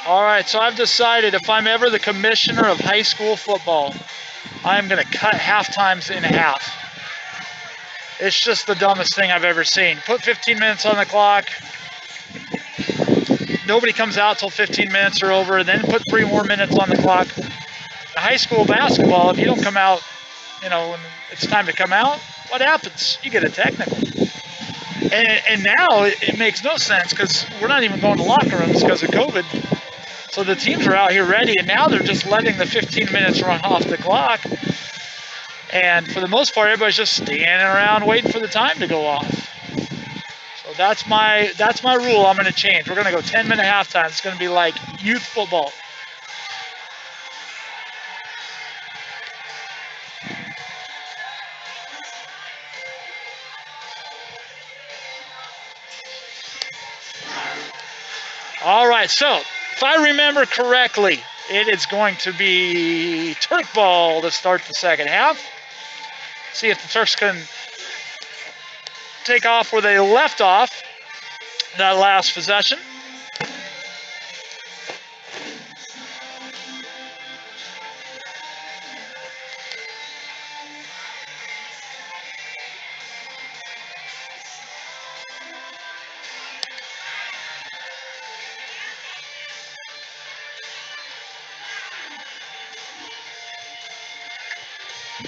All right, so I've decided if I'm ever the commissioner of high school football, I'm going to cut half times in half. It's just the dumbest thing I've ever seen. Put 15 minutes on the clock. Nobody comes out till 15 minutes are over. Then put 3 more minutes on the clock. High school basketball, if you don't come out, when it's time to come out, what happens? You get a technical. And now it makes no sense because we're not even going to locker rooms because of COVID. So the teams are out here ready, and now they're just letting the 15 minutes run off the clock. And for the most part, everybody's just standing around waiting for the time to go off. So that's my rule I'm going to change. We're going to go 10-minute halftime. It's going to be like youth football. All right, so if I remember correctly, it is going to be Turk ball to start the second half. See if the Turks can take off where they left off that last possession.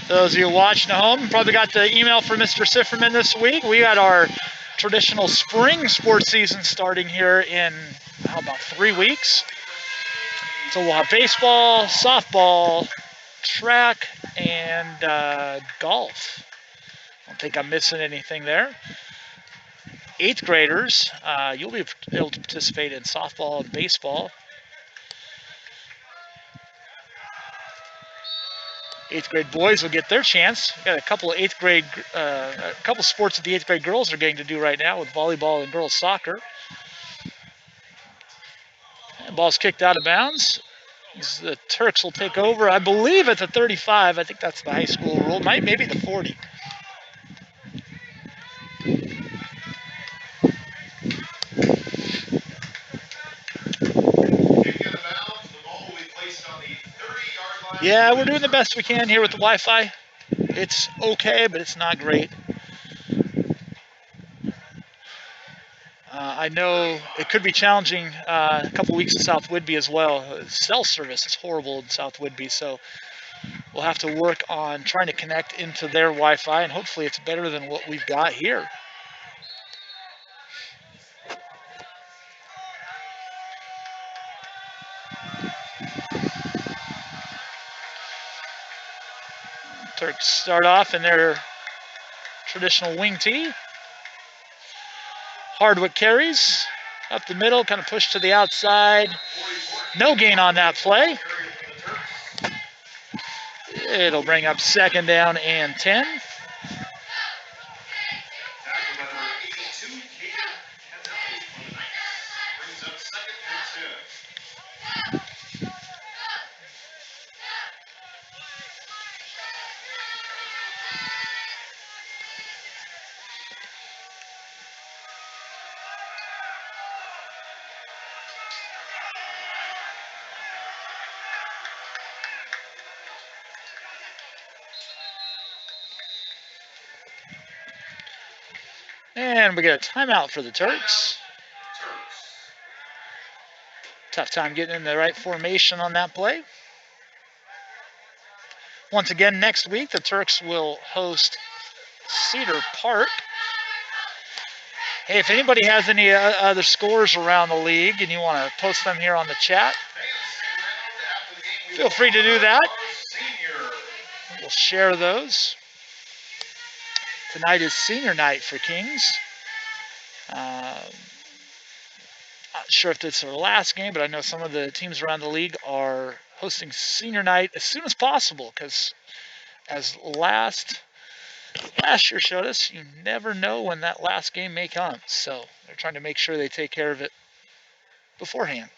Those of you watching at home probably got the email from Mr. Sifferman this week. We got our traditional spring sports season starting here in about 3 weeks. So we'll have baseball, softball, track, and golf. I don't think I'm missing anything there. 8th graders, you'll be able to participate in softball and baseball. 8th grade boys will get their chance. We've got a couple of a couple sports that the 8th grade girls are getting to do right now with volleyball and girls soccer. And ball's kicked out of bounds. The Turks will take over, I believe, at the 35. I think that's the high school rule. Maybe the 40. Yeah, we're doing the best we can here with the Wi-Fi. It's okay, but it's not great. I know it could be challenging a couple weeks in South Whidbey as well. Cell service is horrible in South Whidbey, so we'll have to work on trying to connect into their Wi-Fi, and hopefully it's better than what we've got here. Turks start off in their traditional wing tee. Hardwick carries up the middle, kind of push to the outside. No gain on that play. It'll bring up 2nd down and 10. And we get a timeout for the Turks. Tough time getting in the right formation on that play. Once again, next week, the Turks will host Cedar Park. Hey, if anybody has any other scores around the league and you want to post them here on the chat, feel free to do that. We'll share those. Tonight is senior night for Kings. Not sure if it's their last game, but I know some of the teams around the league are hosting senior night as soon as possible because as last year showed us, you never know when that last game may come. So they're trying to make sure they take care of it beforehand.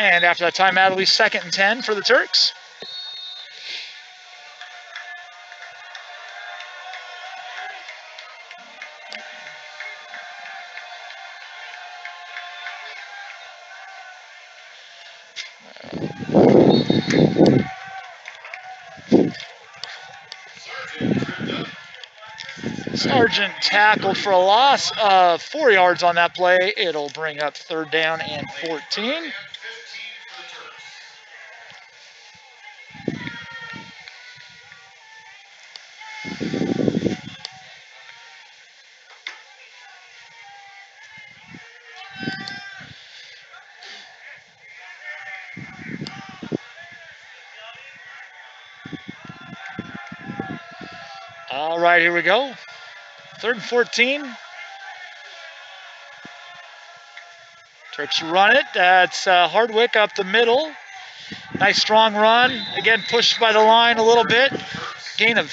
And after that timeout, it'll be 2nd and 10 for the Turks. Sargent tackled for a loss of 4 yards on that play. It'll bring up 3rd down and 14. All right, here we go. 3rd and 14. Turks run it. That's Hardwick up the middle. Nice strong run. Again, pushed by the line a little bit. Gain of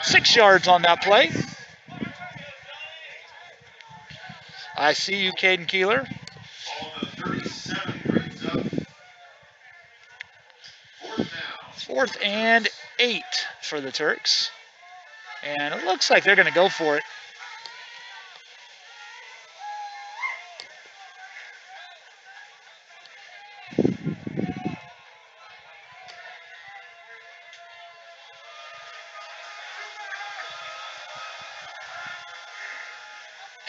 6 yards on that play. I see you, Caden Keeler. 4th and 8 for the Turks. And it looks like they're going to go for it.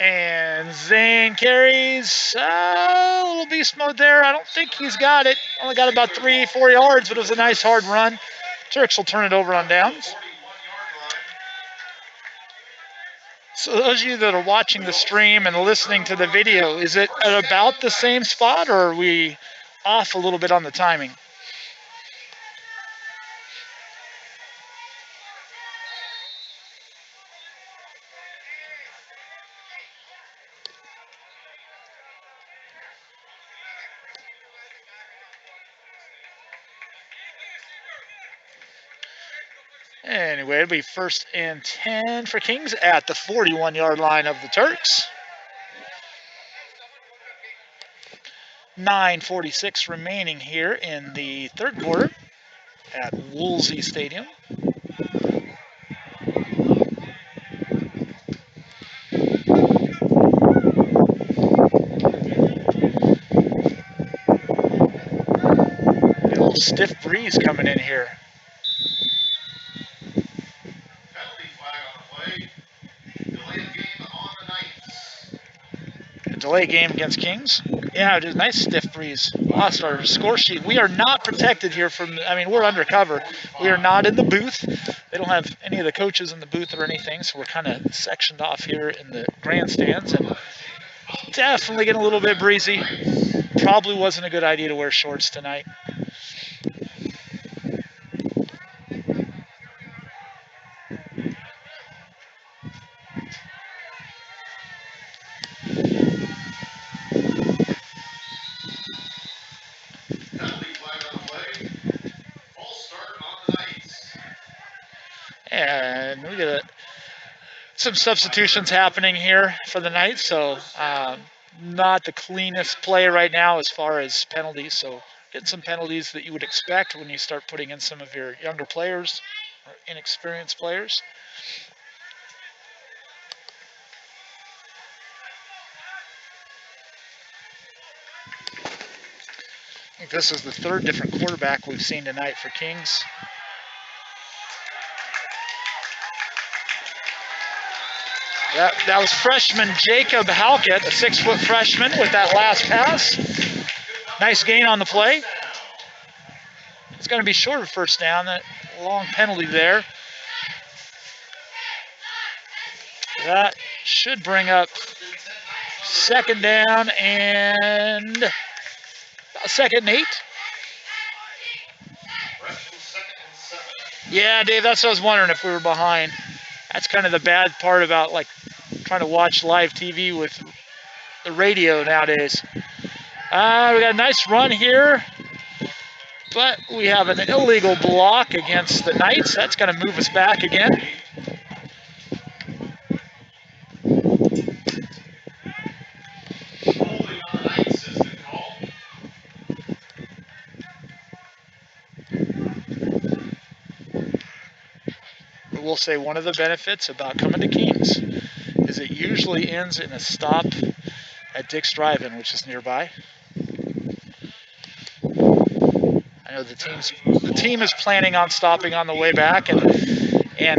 And Zane carries a little beast mode there. I don't think he's got it. Only got about 3-4 yards, but it was a nice hard run. Turks will turn it over on downs. So those of you that are watching the stream and listening to the video, is it at about the same spot or are we off a little bit on the timing? Anyway, it'll be 1st and 10 for Kings at the 41-yard line of the Turks. 9:46 remaining here in the 3rd quarter at Woolsey Stadium. A little stiff breeze coming in here. Delay game against Kings. Yeah, it is a nice stiff breeze. Lost our score sheet. We are not protected here from, we're undercover. We are not in the booth. They don't have any of the coaches in the booth or anything, so we're kind of sectioned off here in the grandstands and definitely getting a little bit breezy. Probably wasn't a good idea to wear shorts tonight. And we get some substitutions happening here for the night, so not the cleanest play right now as far as penalties. So getting some penalties that you would expect when you start putting in some of your younger players or inexperienced players. I think this is the third different quarterback we've seen tonight for Kings. That was freshman Jacob Halkett, a 6-foot freshman, with that last pass. Nice gain on the play. It's going to be short of first down. That long penalty there. That should bring up second down and second and 8. Yeah, Dave, that's what I was wondering if we were behind. That's kind of the bad part about like trying to watch live TV with the radio nowadays. We got a nice run here, but we have an illegal block against the Knights. That's going to move us back again. I will say one of the benefits about coming to Kings is it usually ends in a stop at Dick's Drive-In, which is nearby. I know the team is planning on stopping on the way back, and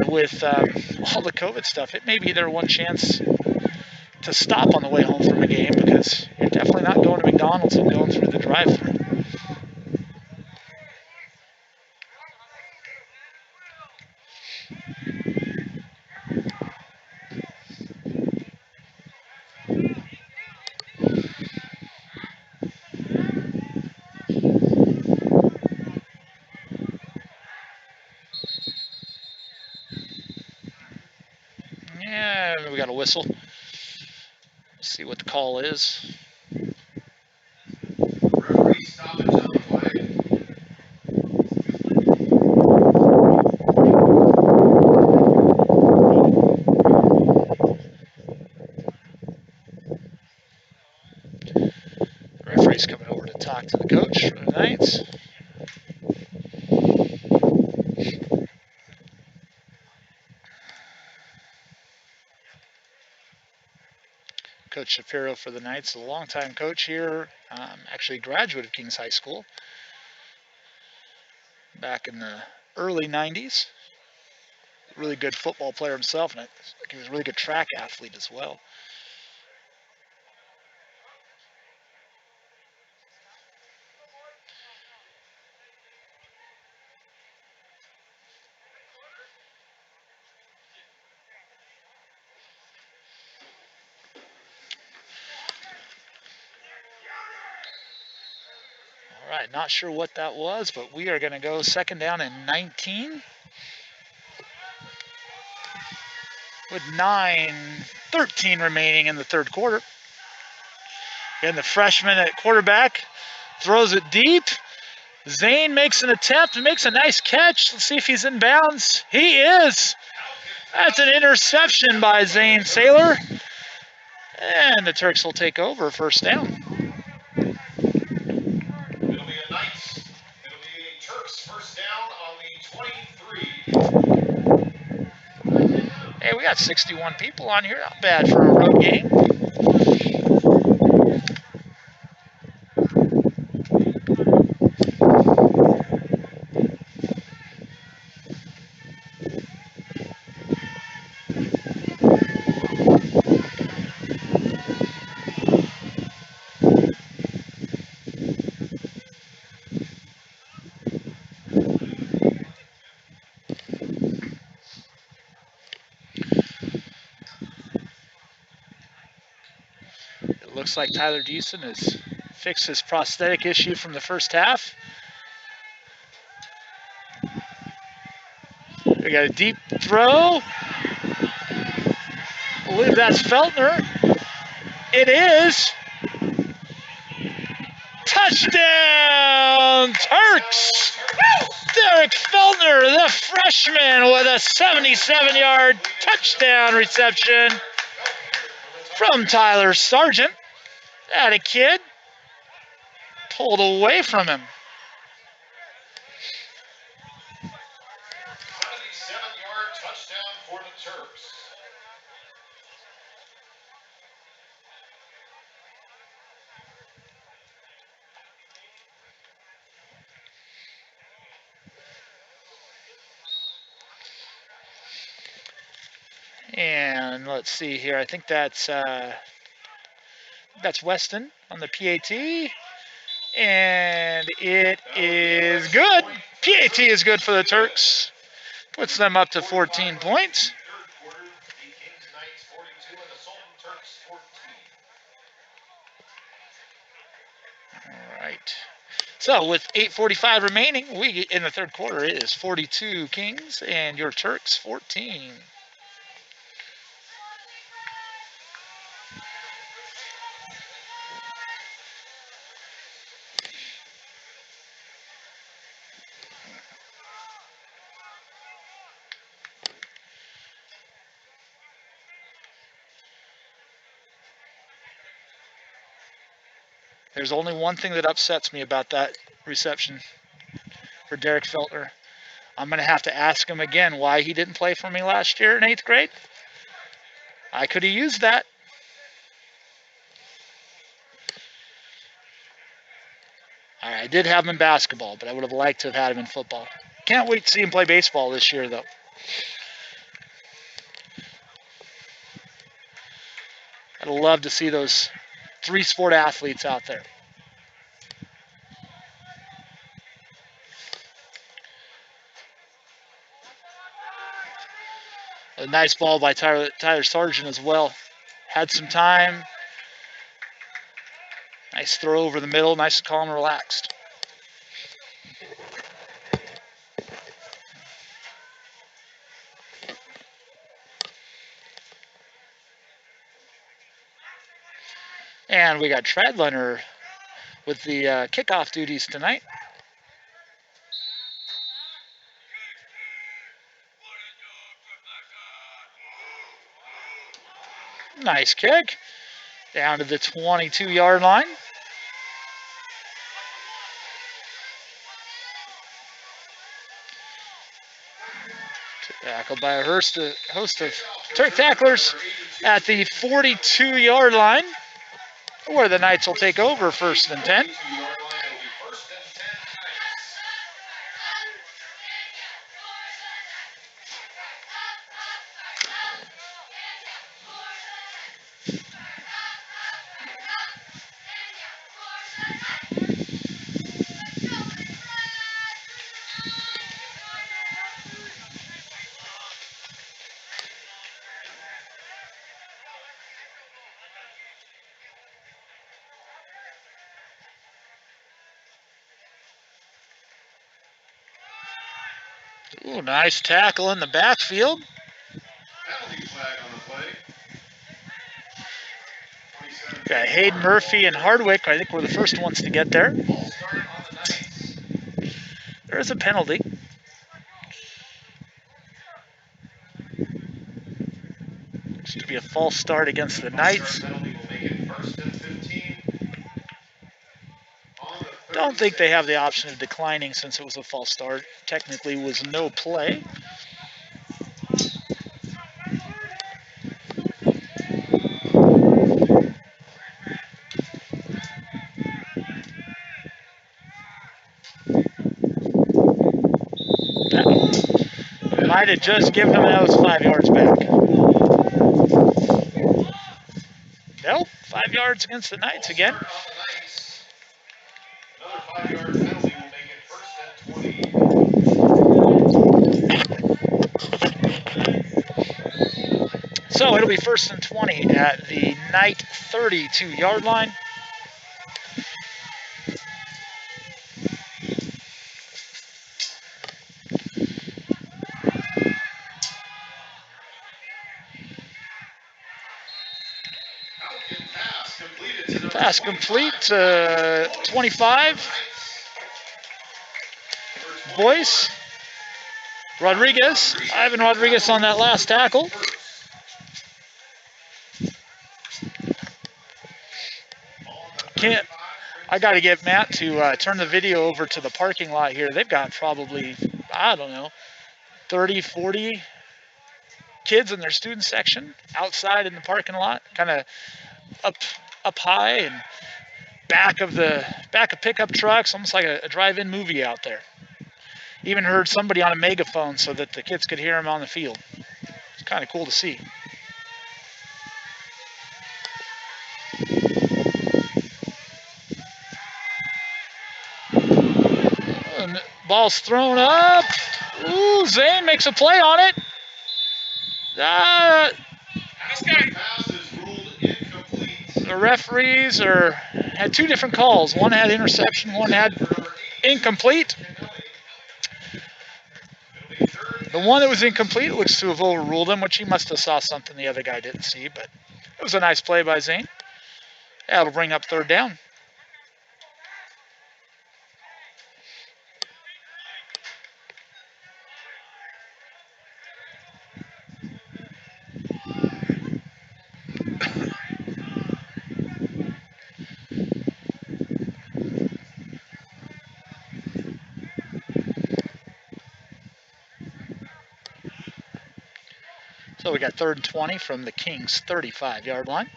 with all the COVID stuff, it may be their one chance to stop on the way home from a game, because you're definitely not going to McDonald's and going through the drive-thru. Yeah, we got a whistle. Let's see what the call is. Referee stoppage on the play. Referee's coming over to talk to the coach for the Knights. Coach Shapiro for the Knights, a longtime coach here, actually a graduate of Kings High School back in the early 90s. Really good football player himself, and he was a really good track athlete as well. All right, not sure what that was, but we are going to go second down and 19 with 9:13 remaining in the third quarter. And the freshman at quarterback throws it deep. Zane makes an attempt and makes a nice catch. Let's see if he's in bounds. He is. That's an interception by Zane Saylor. And the Turks will take over first down. It'll be a Knights. It'll be a Turks first down on the 23. Hey, we got 61 people on here. Not bad for a road game. It looks like Tyler Deason has fixed his prosthetic issue from the first half. We got a deep throw. I believe that's Feltner. It is. Touchdown, Turks! Derek Feltner, the freshman, with a 77-yard touchdown reception from Tyler Sargent. That a kid pulled away from him. 77-yard touchdown for the Turks. And let's see here. I think that's Weston on the PAT. And it is good. PAT is good for the Turks. Puts them up to 14 points. Third quarter, the Kings Knights 42 and the Sultan Turks 14. All right. So with 8:45 remaining, we in the third quarter, it is 42 Kings and your Turks 14. There's only one thing that upsets me about that reception for Derek Feltner. I'm going to have to ask him again why he didn't play for me last year in 8th grade. I could have used that. All right, I did have him in basketball, but I would have liked to have had him in football. Can't wait to see him play baseball this year, though. I'd love to see those 3-sport athletes out there. A nice ball by Tyler Sargent as well. Had some time. Nice throw over the middle. Nice and calm and relaxed. And we got Treadlener with the kickoff duties tonight. Nice kick. Down to the 22-yard line. Tackled by a host of Turk tacklers at the 42-yard line, where the Knights will take over 1st and 10. Ooh, nice tackle in the backfield. Penalty flag on the play. Got Hayden Murphy and Hardwick. I think we're the first ones to get there. False start on the Knights. There is a penalty. Should be a false start against the Knights. Penalty will make it 1st and 15. Don't think they have the option of declining since it was a false start. Technically was no play. Might have just given them those 5 yards back. Nope, 5 yards against the Knights again. Another 5-yard penalty will make it 1st and 20. So it'll be 1st and 20 at the Knight 32-yard line. Pass complete to 25. Boyce. Rodriguez. Ivan Rodriguez on that last tackle. I got to get Matt to turn the video over to the parking lot here. They've got probably, I don't know, 30, 40 kids in their student section outside in the parking lot, kind of up high and back of pickup trucks, almost like a drive-in movie out there. Even heard somebody on a megaphone so that the kids could hear them on the field. It's kind of cool to see. Ball's thrown up. Ooh, Zane makes a play on it. Pass is ruled incomplete. The referees had two different calls. One had interception, one had incomplete. The one that was incomplete looks to have overruled him, which he must have saw something the other guy didn't see, but it was a nice play by Zane. That'll bring up third down. So we got 3rd and 20 from the Kings' 35-yard line.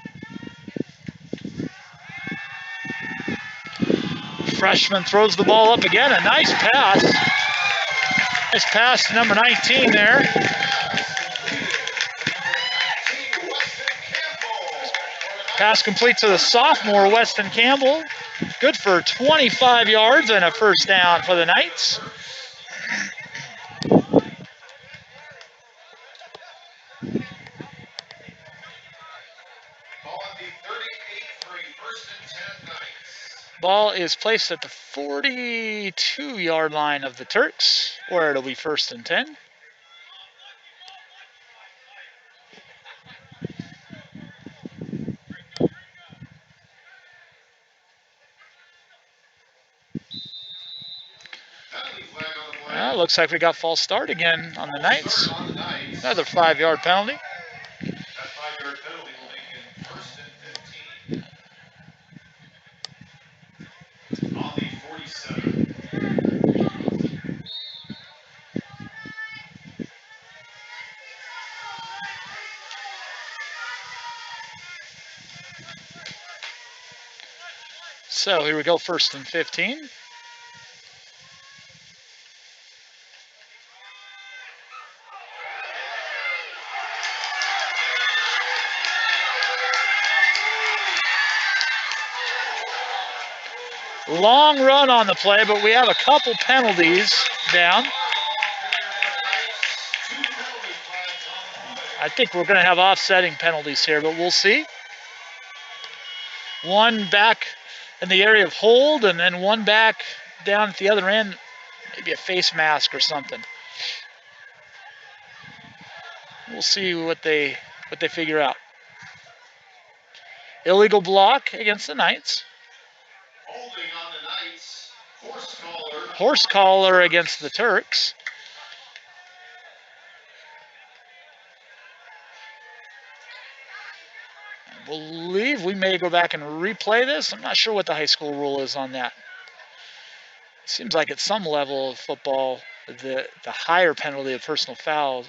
Freshman throws the ball up again. A nice pass. Nice pass to number 19 there. Pass complete to the sophomore, Weston Campbell. Good for 25 yards and a first down for the Knights. Ball is placed at the 42-yard line of the Turks, where it'll be 1st and 10. Well, looks like we got false start again on the Knights. Another 5-yard penalty. That 5-yard penalty will make it 1st and 15. On the 47. So here we go, 1st and 15. Long run on the play, but we have a couple penalties down. I think we're going to have offsetting penalties here, but we'll see. One back in the area of hold, and then one back down at the other end, maybe a face mask or something. We'll see what they figure out. Illegal block against the Knights. Holding on the Knights. Horse collar against the Turks. I believe we may go back and replay this. I'm not sure what the high school rule is on that. It seems like at some level of football, the higher penalty of personal foul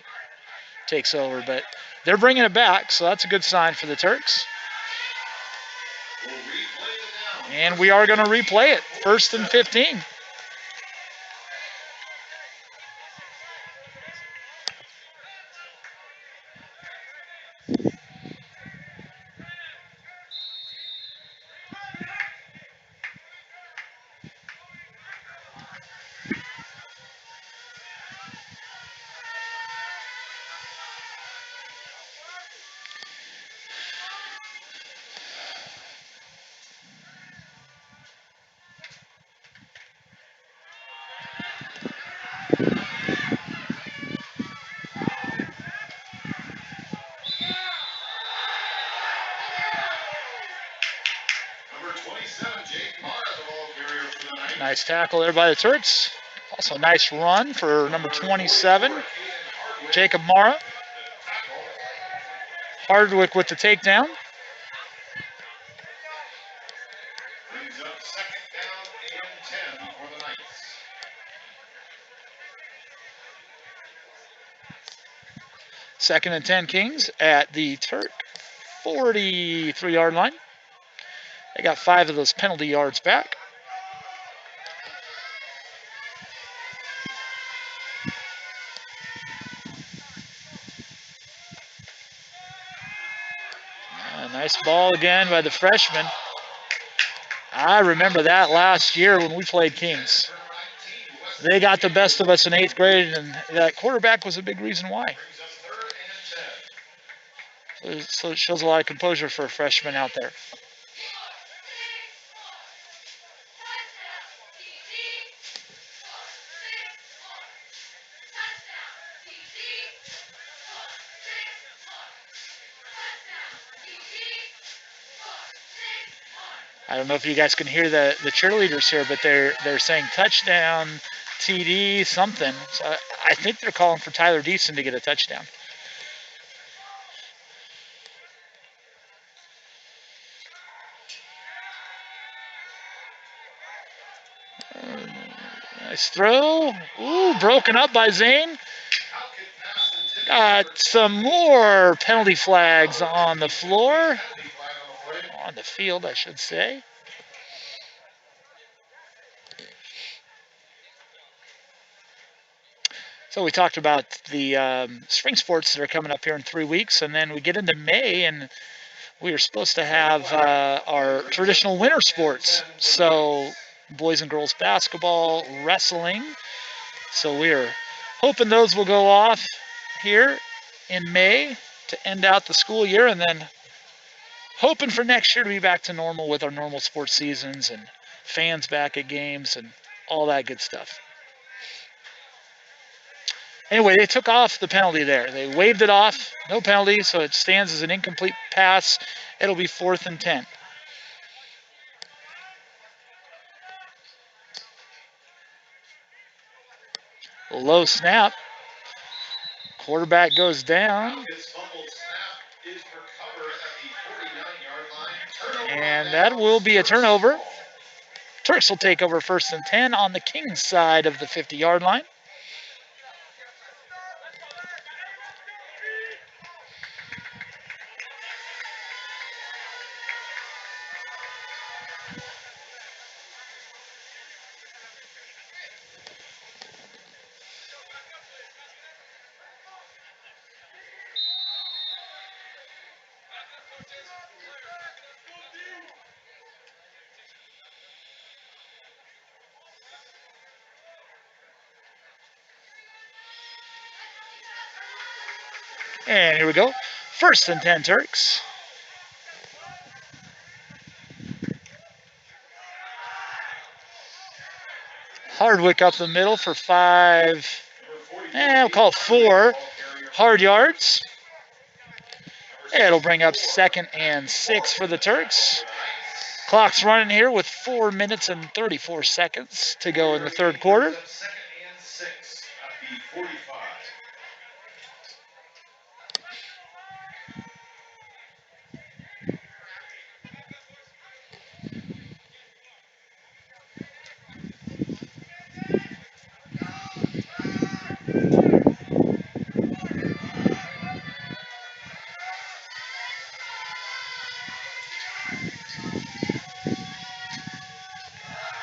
takes over, but they're bringing it back, so that's a good sign for the Turks. And we are going to replay it. 1st and 15. Nice tackle there by the Turks. Also nice run for number 27, Jacob Mara. Hardwick with the takedown. Brings up 2nd down and 10 for the Knights. Second and 10 Kings at the Turk 43-yard line. They got 5 of those penalty yards back. Nice ball again by the freshman. I remember that last year when we played Kings. They got the best of us in 8th grade, and that quarterback was a big reason why. Brings up 3rd and 10. So it shows a lot of composure for a freshman out there. I don't know if you guys can hear the cheerleaders here, but they're saying touchdown, TD, something. So I think they're calling for Tyler Deason to get a touchdown. Nice throw. Ooh, broken up by Zane. Got some more penalty flags on the floor. On the field, I should say. So we talked about the spring sports that are coming up here in 3 weeks, and then we get into May, and we are supposed to have our traditional winter sports. So boys and girls basketball, wrestling. So we are hoping those will go off here in May to end out the school year, and then hoping for next year to be back to normal with our normal sports seasons and fans back at games and all that good stuff. Anyway, they took off the penalty there. They waved it off, no penalty, so it stands as an incomplete pass. It'll be 4th and 10. Low snap. Quarterback goes down. His fumbled snap is recovered at the 49-yard line. And that will be a turnover. Turks will take over 1st and 10 on the Kings side of the 50-yard line. And here we go. 1st and 10 Turks. Hardwick up the middle for 5, we'll call it 4 hard yards. It'll bring up 2nd and 6 for the Turks. Clock's running here with 4 minutes and 34 seconds to go in the 3rd quarter. 2nd and 6 at the 45.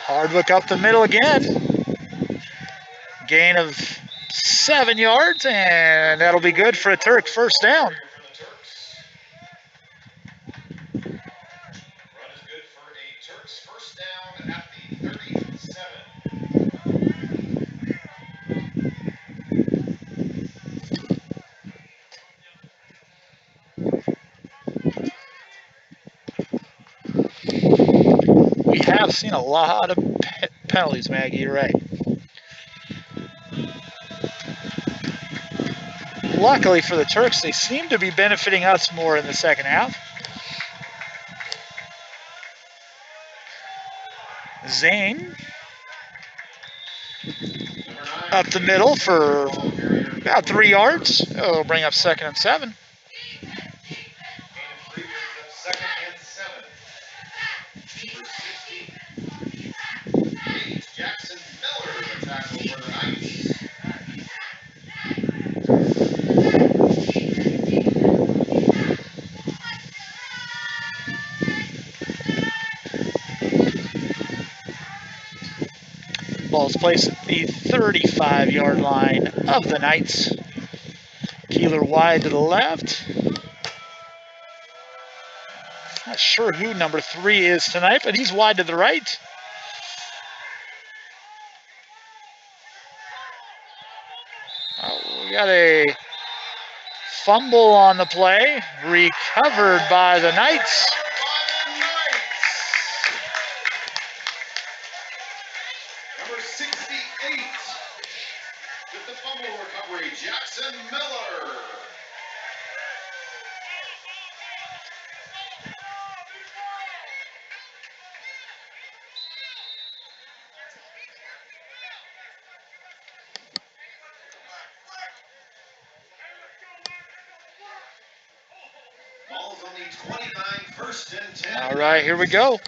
Hardwick up the middle again. Gain of 7 yards, and that'll be good for a Turk 1st down. Run is good for a Turks 1st down at the 37. We have seen a lot of penalties, Maggie, you're right. Luckily for the Turks, they seem to be benefiting us more in the 2nd half. Zane up the middle for about 3 yards. It'll bring up 2nd and 7. Gain of 3 brings up 2nd and 7. Number 60. Jackson Miller, the tackle for the Knights. Ball's placed at the 35-yard line of the Knights. Keeler wide to the left. Not sure who number 3 is tonight, but he's wide to the right. got a fumble on the play, recovered by the Knights. Number 68 with the fumble recovery, Jackson Miller. Ball's on the 29, first and 10. All right, here we go.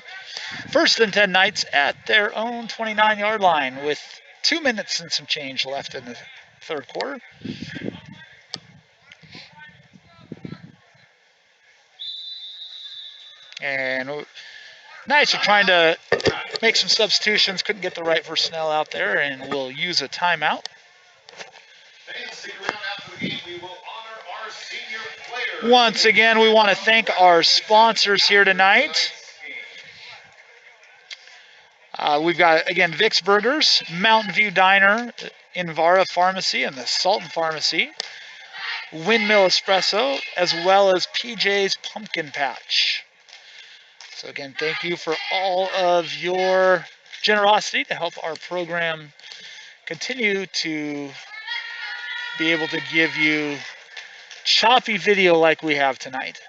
First and 10 Knights at their own 29-yard line with 2 minutes and some change left in the third quarter. And Knights are trying to make some substitutions. Couldn't get the right personnel out there, and we'll use a timeout. Fans, stick around after the game. We will honor our senior players. Once again, we want to thank our sponsors here tonight. We've got, again, Vic's Burgers, Mountain View Diner, Invara Pharmacy, and the Sultan Pharmacy, Windmill Espresso, as well as PJ's Pumpkin Patch. So again, thank you for all of your generosity to help our program continue to be able to give you choppy video like we have tonight.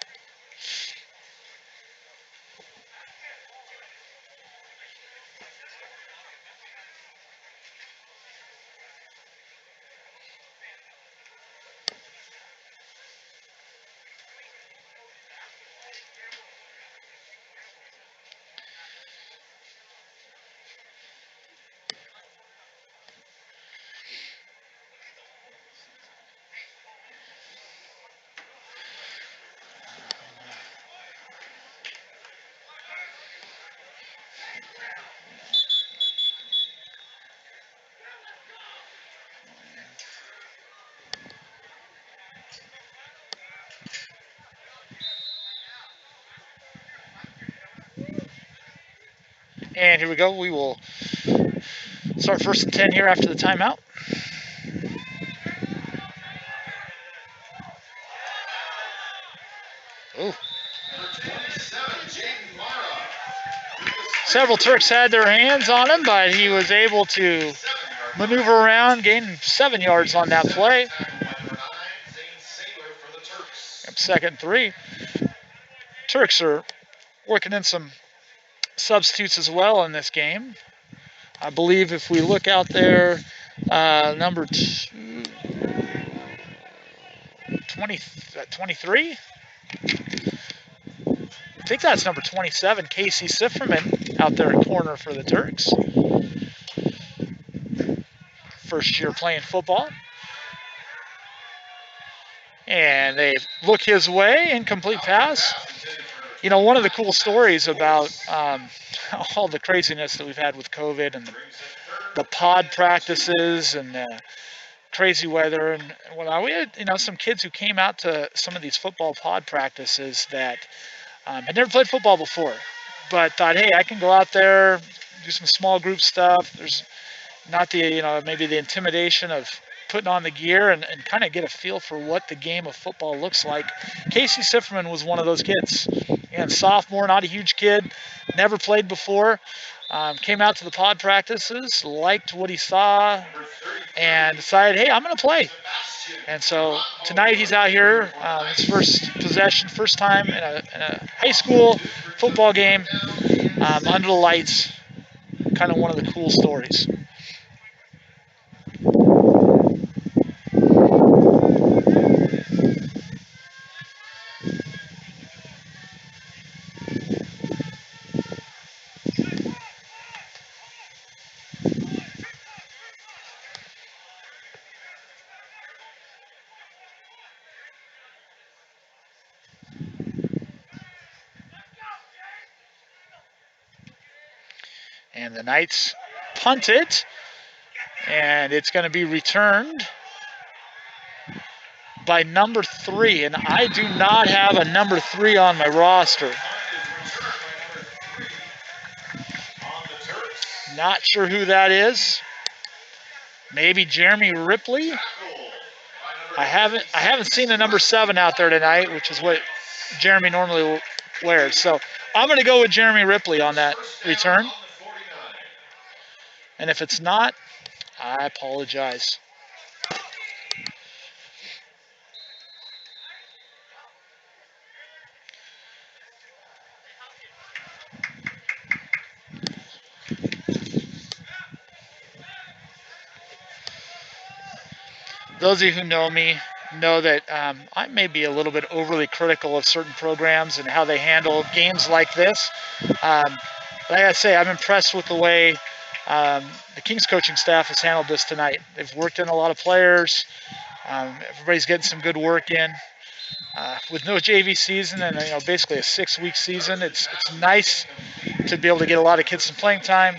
And here we go. We will start first and 10 here after the timeout. Ooh. Several Turks had their hands on him, but he was able to maneuver around, gain 7 yards on that play. Second and 3. Turks are working in some substitutes as well in this game. I believe if we look out there, number 23? I think that's number 27, Casey Sifferman, out there at corner for the Turks. First year playing football. And they look his way, incomplete pass. You know, one of the cool stories about all the craziness that we've had with COVID and the pod practices and the crazy weather and whatnot. We had, you know, some kids who came out to some of these football pod practices that had never played football before, but thought, hey, I can go out there, do some small group stuff. There's not the, you know, maybe the intimidation of putting on the gear and kind of get a feel for what the game of football looks like. Casey Sifferman was one of those kids. And sophomore, not a huge kid, never played before. Came out to the pod practices, liked what he saw, and decided, hey, I'm going to play. And so tonight he's out here, his first possession, first time in a high school football game under the lights. Kind of one of the cool stories. And the Knights punt it, and it's going to be returned by number 3, and I do not have a number 3 on my roster. Not sure who that is. Maybe Jeremy Ripley? I haven't seen the number 7 out there tonight, which is what Jeremy normally wears. So I'm going to go with Jeremy Ripley on that return. And if it's not, I apologize. Those of you who know me know that I may be a little bit overly critical of certain programs and how they handle games like this. But I gotta say, I'm impressed with the way the Kings coaching staff has handled this tonight. They've worked in a lot of players. Everybody's getting some good work in. With no JV season and basically a 6-week season, it's nice to be able to get a lot of kids some playing time.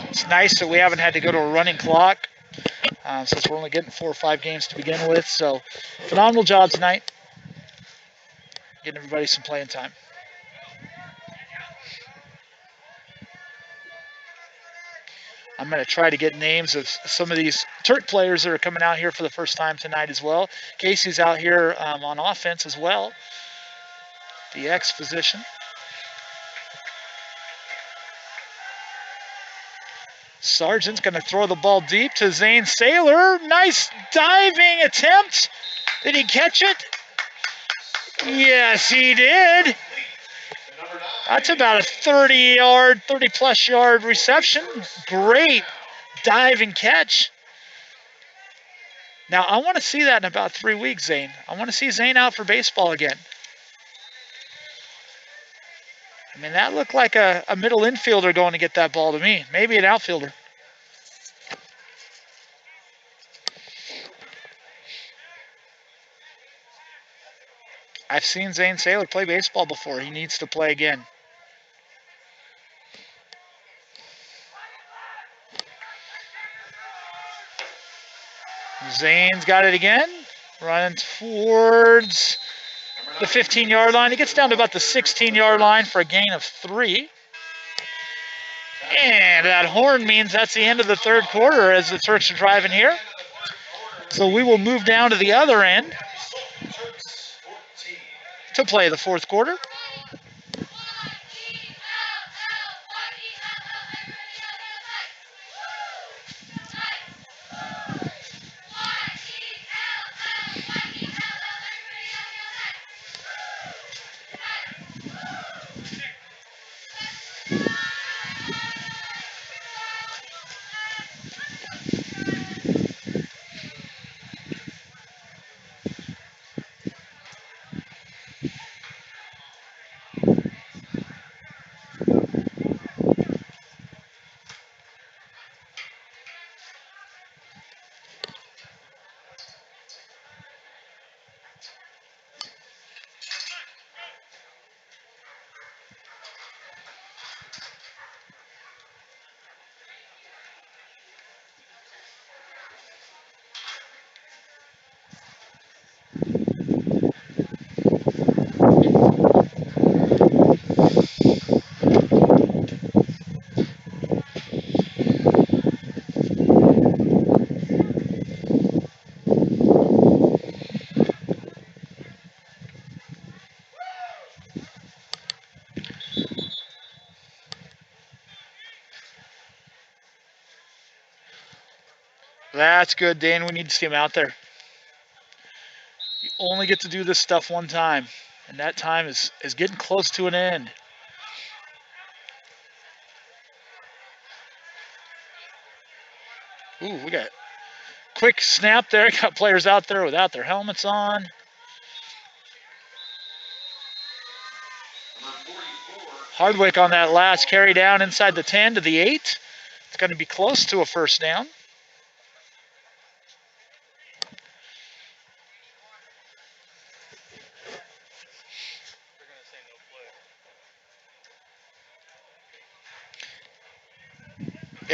It's nice that we haven't had to go to a running clock since we're only getting 4 or 5 games to begin with. So, phenomenal job tonight, getting everybody some playing time. I'm going to try to get names of some of these Turk players that are coming out here for the first time tonight as well. Casey's out here on offense as well, the X position. Sargent's going to throw the ball deep to Zane Saylor. Nice diving attempt. Did he catch it? Yes, he did. That's about a 30-plus yard reception. Great diving catch. Now, I want to see that in about 3 weeks, Zane. I want to see Zane out for baseball again. I mean, that looked like a middle infielder going to get that ball to me. Maybe an outfielder. I've seen Zane Saylor play baseball before. He needs to play again. Zane's got it again. Running towards the 15-yard line. He gets down to about the 16-yard line for a gain of 3. And that horn means that's the end of the third quarter as the Turks are driving here. So we will move down to the other end to play the fourth quarter. That's good, Dan. We need to see him out there. You only get to do this stuff one time, and that time is getting close to an end. Ooh, we got quick snap there. Got players out there without their helmets on. Hardwick on that last carry down inside the 10 to the 8. It's going to be close to a first down.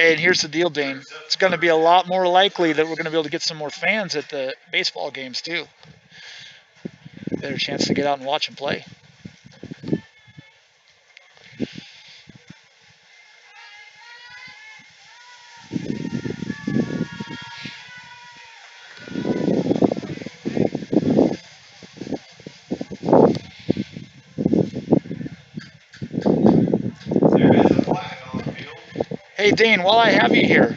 And here's the deal, Dane. It's going to be a lot more likely that we're going to be able to get some more fans at the baseball games, too. Better chance to get out and watch them play. Hey, Dane, while I have you here,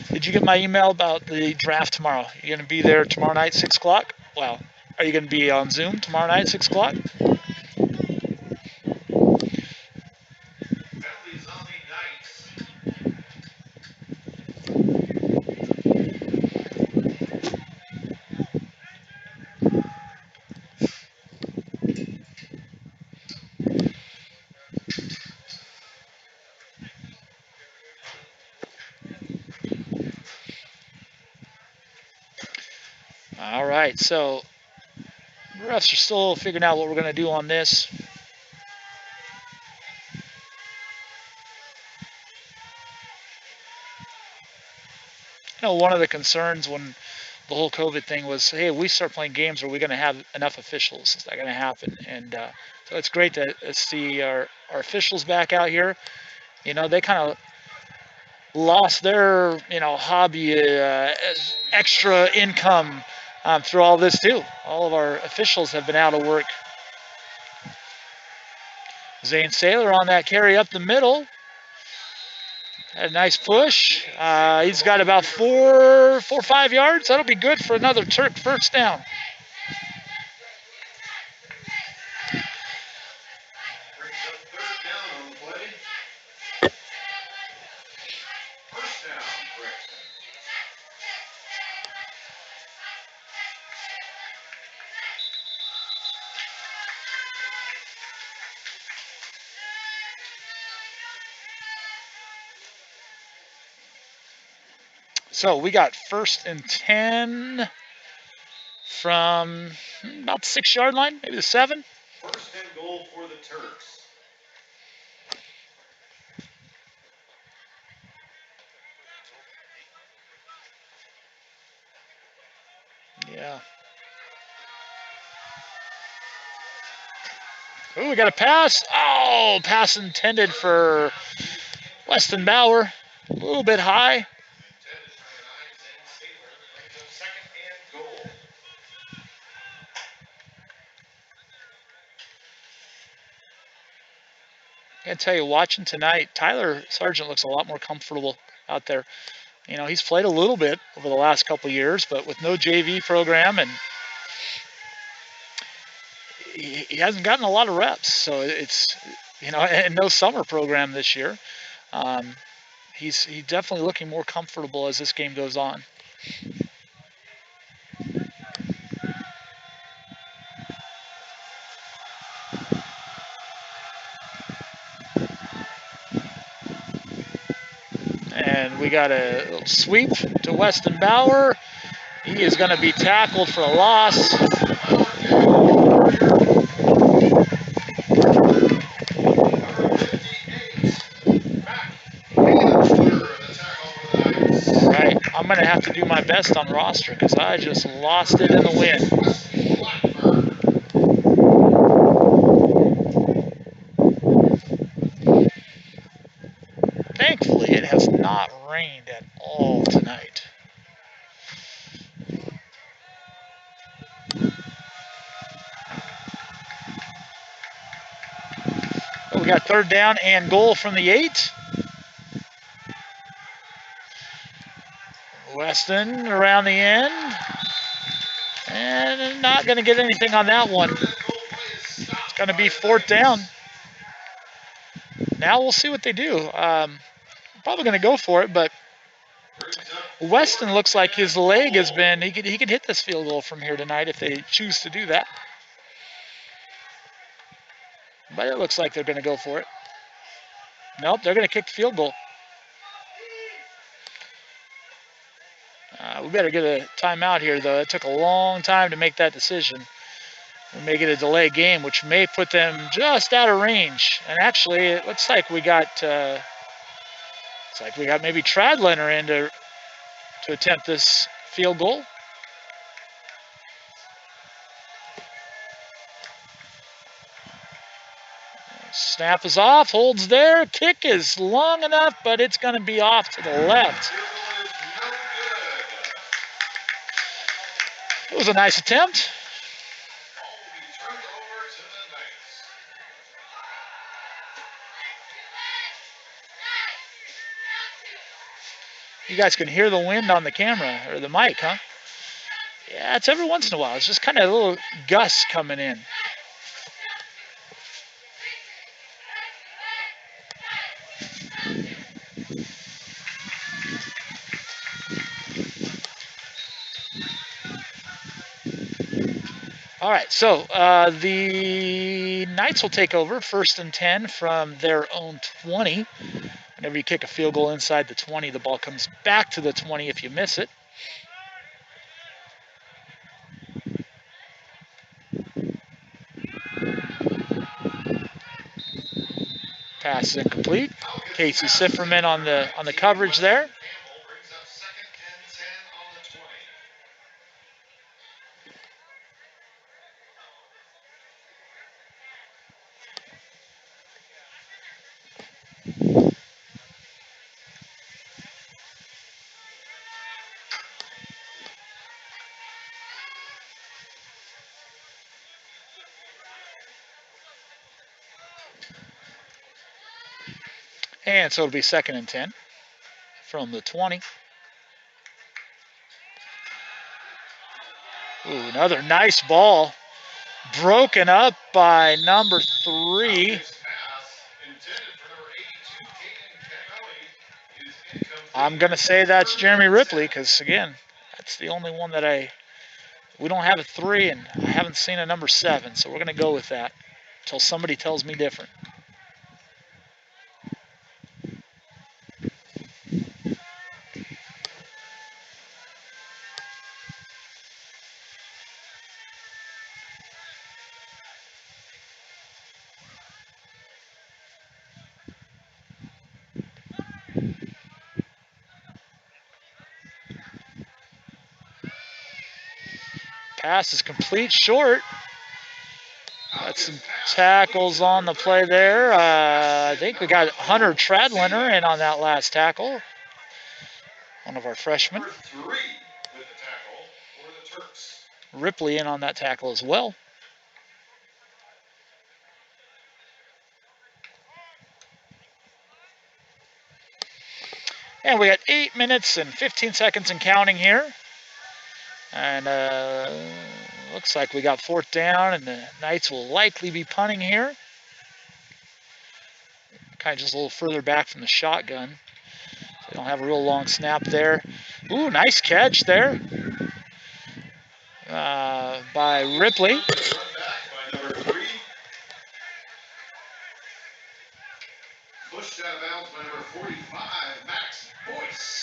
did you get my email about the draft tomorrow? You going to be there tomorrow night, 6 o'clock? Well, are you going to be on Zoom tomorrow night, 6 o'clock? Penalties on the Knights. All right, so the refs are still figuring out what we're going to do on this. One of the concerns when the whole COVID thing was, hey, if we start playing games, are we going to have enough officials? Is that going to happen? And so it's great to see our officials back out here. They kind of lost their, hobby, extra income through all this too. All of our officials have been out of work. Zane Saylor on that carry up the middle. Had a nice push. He's got about 5 yards. That'll be good for another Turk first down. Brings up third down on the play. First down, correction. So we got 1st and 10 from about the 6-yard line, maybe the 7. First and goal for the Turks. Yeah. Oh, we got a pass. Oh, pass intended for Weston Bauer. A little bit high. Intended for an eye. Zane Saylor brings up second and goal. I gotta tell you, watching tonight, Tyler Sargent looks a lot more comfortable out there. He's played a little bit over the last couple of years, but with no JV program, and he hasn't gotten a lot of reps. So it's, and no summer program this year. Um, he's definitely looking more comfortable as this game goes on. And we got a little sweep to Weston Bauer. He is going to be tackled for a loss. All right, I'm going to have to do my best on roster because I just lost it in the wind. Thankfully, it has not rained at all tonight. We got 3rd down and goal from the 8. Weston around the end. And not going to get anything on that one. It's going to be 4th down. Now we'll see what they do. Probably going to go for it, but Weston looks like his leg has been, he could hit this field goal from here tonight if they choose to do that. But it looks like they're going to go for it. Nope, they're going to kick the field goal. We better get a timeout here, though. It took a long time to make that decision. We may get a delay game, which may put them just out of range. And actually, it looks like we got maybe Tradliner in to attempt this field goal. Snap is off, holds there, kick is long enough, but it's going to be off to the left. It was a nice attempt. You guys can hear the wind on the camera or the mic, huh? Yeah, it's every once in a while. It's just kind of a little gusts coming in. All right, so the Knights will take over 1st and 10 from their own 20. Whenever you kick a field goal inside the 20, the ball comes back to the 20 if you miss it. Pass incomplete. Casey Sifferman on the coverage there. Campbell brings up 2nd and 10 on the 20. And so it'll be 2nd and 10 from the 20. Ooh, another nice ball. Broken up by number 3. Pass intended for number 82, Caden Kennelly, is incomplete. I'm going to say that's Jeremy Ripley because, again, that's the only one that we don't have a 3, and I haven't seen a number 7, so we're going to go with that until somebody tells me different. Pass is complete short. Got some tackles on the play there. I think we got Hunter Tradliner in on that last tackle. One of our freshmen. Number 3 with the tackle for the Turks. Ripley in on that tackle as well. And we got 8 minutes and 15 seconds and counting here. And looks like we got 4th down, and the Knights will likely be punting here. Kind of just a little further back from the shotgun. They don't have a real long snap there. Ooh, nice catch there by Ripley. Run back by number 3. Pushed out of bounds by number 45, Max Boyce.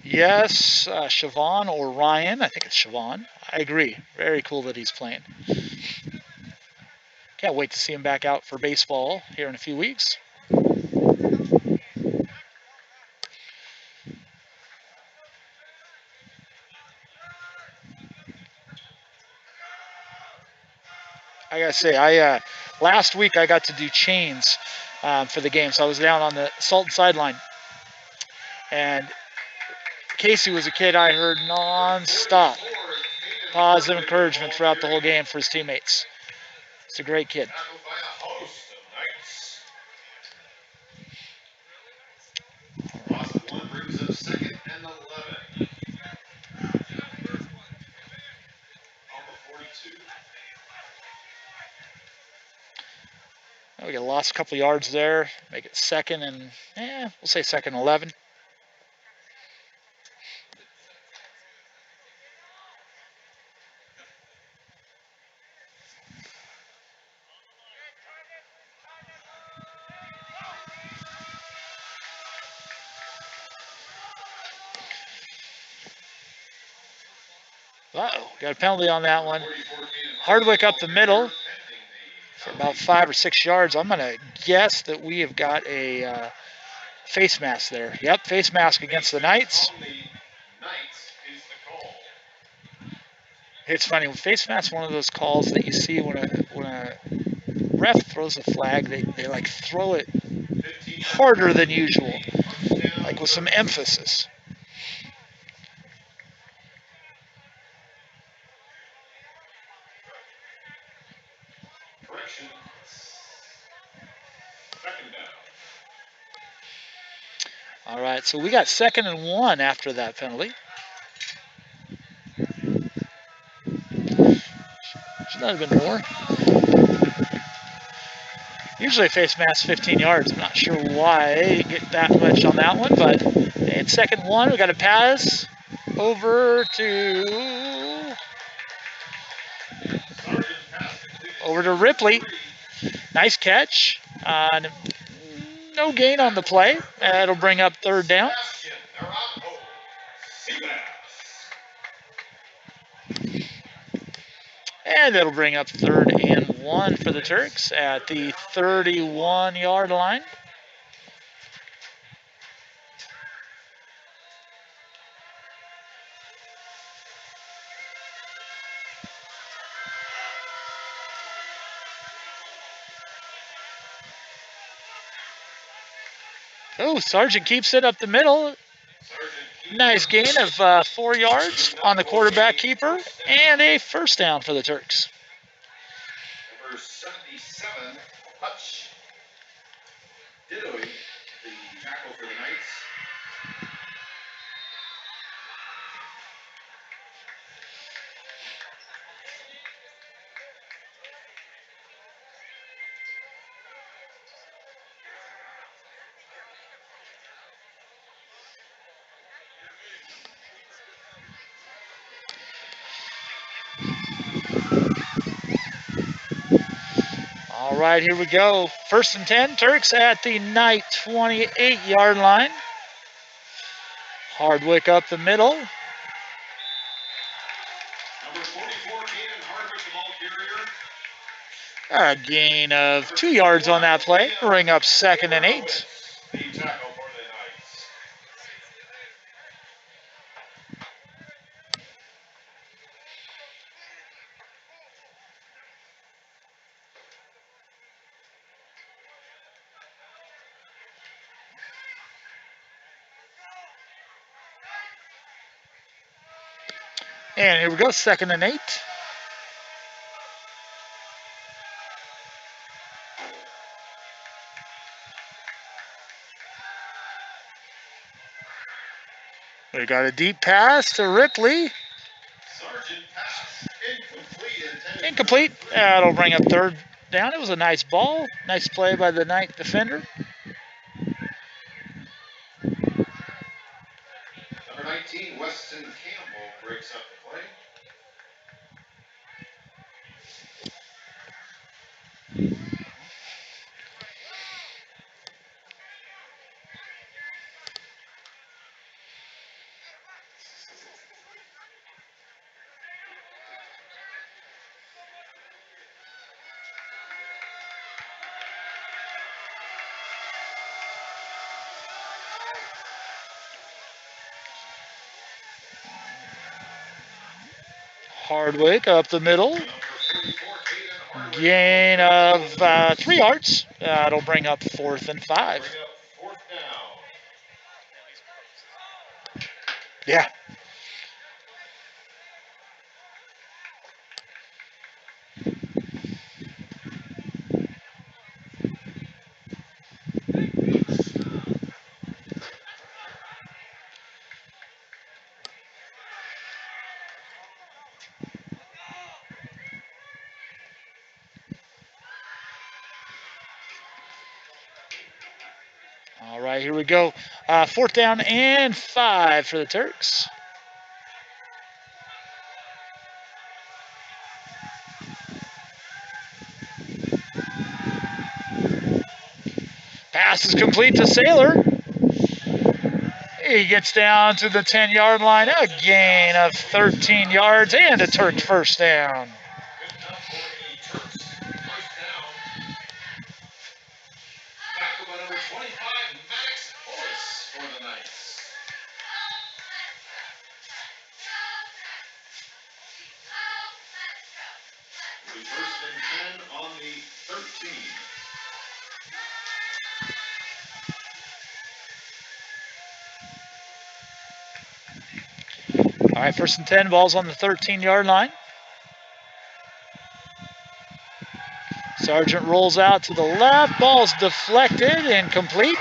Yes, Siobhan or Ryan. I think it's Siobhan. I agree. Very cool that he's playing. Can't wait to see him back out for baseball here in a few weeks. I gotta say, last week I got to do chains for the game, so I was down on the Sultan sideline, and Casey was a kid I heard non-stop positive encouragement throughout the whole game for his teammates. He's a great kid. Tackled by a host of Knights. Loss of 1 brings up 2nd and 11. On the 42. We got lost a couple yards there. Make it 2nd and, we'll say 2nd and 11. Uh-oh, got a penalty on that one. Hardwick up the middle for about 5 or 6 yards. I'm going to guess that we have got a face mask there. Yep, face mask against the Knights. It's funny, face mask is one of those calls that you see when a ref throws a flag, they like throw it harder than usual, like with some emphasis. Correction. Second down. All right, so we got 2nd and 1 after that penalty. Should not have been more. Usually face mask 15 yards. I'm not sure why they get that much on that one, but it's 2nd and 1. We got a pass over to Ripley. Nice catch. No gain on the play. It'll bring up 3rd down. And it'll bring up 3rd and 1 for the Turks at the 31-yard line. Oh, Sargent keeps it up the middle. Nice gain of 4 yards on the quarterback keeper and a 1st down for the Turks. Number 77, Hutch. Dittoing the tackle for the Knights. All right, here we go. 1st and 10, Turks at the Knight 28-yard line. Hardwick up the middle. Number 44, Caden Hardwick, the ball carrier. A gain of 2 yards on that play. Bring up 2nd and 8. The tackle for the Knights. And here we go, 2nd and 8. We got a deep pass to Ripley. Sargent pass incomplete. Incomplete. That'll bring up 3rd down. It was a nice ball. Nice play by the Knight defender. Number 19, Weston Campbell breaks up the play. Hardwick up the middle. Gain of 3 yards. That'll bring up 4th and 5. Fourth down. Yeah. All right, here we go. 4th down and 5 for the Turks. Pass is complete to Saylor. He gets down to the 10-yard line. A gain of 13 yards and a Turk 1st down. Good enough for a Turks first down. Tackle by number 25, Max Horace for the Knights. It'll be 1st and 10 on the 13. All right, 1st and 10, ball's on the 13-yard line. Sargent rolls out to the left, ball's deflected and complete.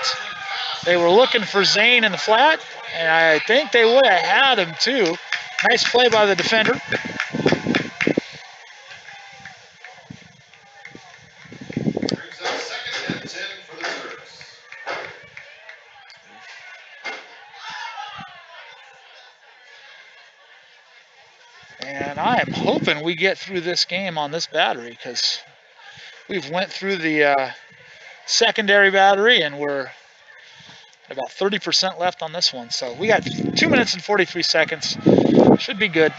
They were looking for Zane in the flat, and I think they would have had him too. Nice play by the defender. Brings up 2nd and 10 for the Turks. And I am hoping we get through this game on this battery because we've went through the secondary battery and we're about 30% left on this one. So we got 2 minutes and 43 seconds. Should be good.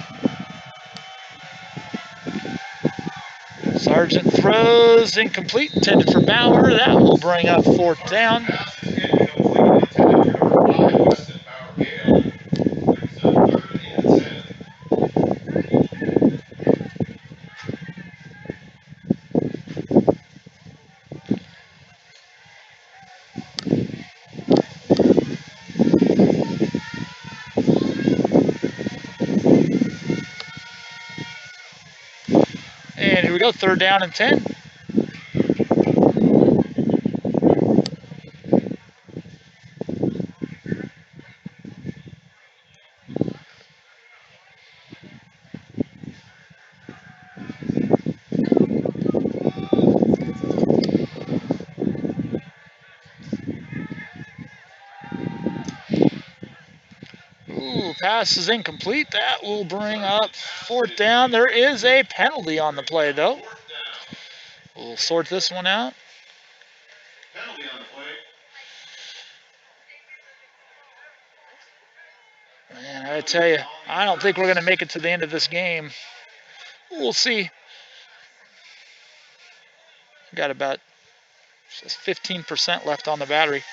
Sargent throws incomplete, intended for Bauer. That will bring up 4th down. Pass is incomplete, intended for number 5, Weston Bauer Gale. Brings up 3rd and 10. And here we go, 3rd down and 10. Ooh, pass is incomplete. That will bring up 4th down. There is a penalty on the play, though. We'll sort this one out. Penalty on the play. Man, I tell you, I don't think we're going to make it to the end of this game. We'll see. Got about just 15% left on the battery.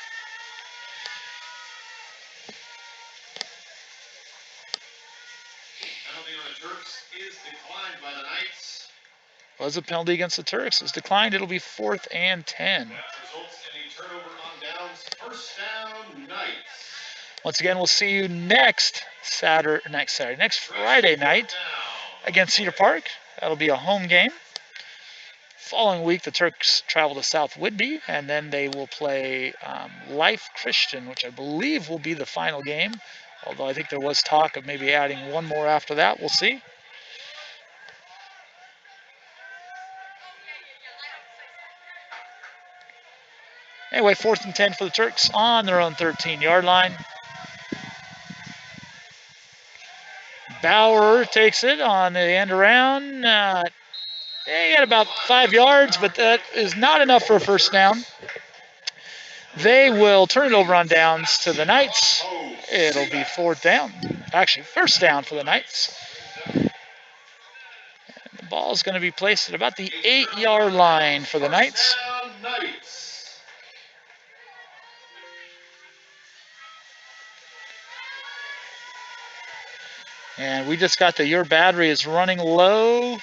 Penalty on the Turks is declined by the Knights. Was a penalty against the Turks. It's declined. It'll be 4th and 10. That results in a turnover on downs. 1st down, Knights. Once again, we'll see you next Friday night against Cedar Park. That'll be a home game. Following week, the Turks travel to South Whitby, and then they will play Life Christian, which I believe will be the final game. Although I think there was talk of maybe adding one more after that. We'll see. Anyway, 4th and 10 for the Turks on their own 13-yard line. Bauer takes it on the end around. They got about 5 yards, but that is not enough for a 1st down. They will turn it over on downs to the Knights. It'll be 4th down. Actually, 1st down for the Knights. And the ball is going to be placed at about the 8-yard line for the Knights. And we just got your battery is running low.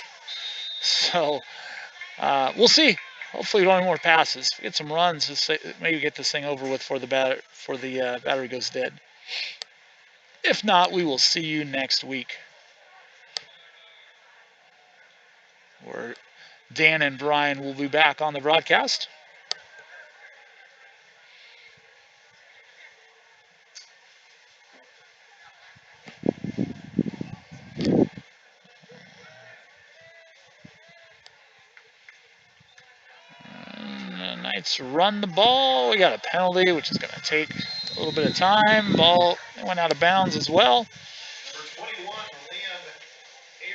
So we'll see. Hopefully we don't have more passes. Get some runs. Just maybe get this thing over with before the battery goes dead. If not, we will see you next week, where Dan and Brian will be back on the broadcast. The Knights run the ball. We got a penalty, which is going to take a little bit of time. Ball went out of bounds as well. Number 21, Liam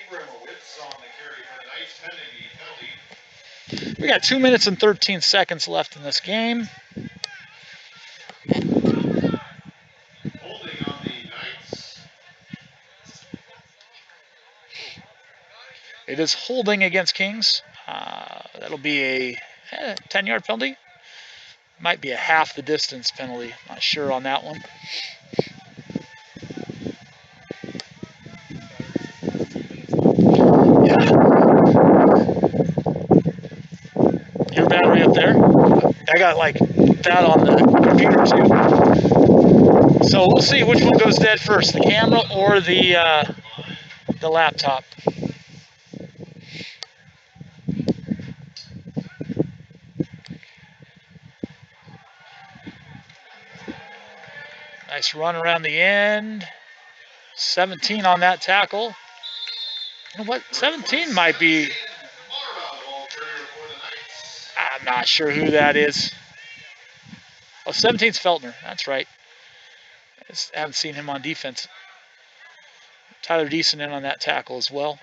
Abramowitz on the carry for the Knights, pending the penalty. We got 2 minutes and 13 seconds left in this game. Holding on the Knights. It is holding against Kings. That'll be a 10-yard penalty. Might be a half the distance penalty. Not sure on that one. Yeah. Your battery up there? I got like that on the computer too. So we'll see which one goes dead first, the camera or the laptop. Nice run around the end. 17 on that tackle. You know what? 17 might be. I'm not sure who that is. Oh, 17's Feltner. That's right. I haven't seen him on defense. Tyler Deason in on that tackle as well.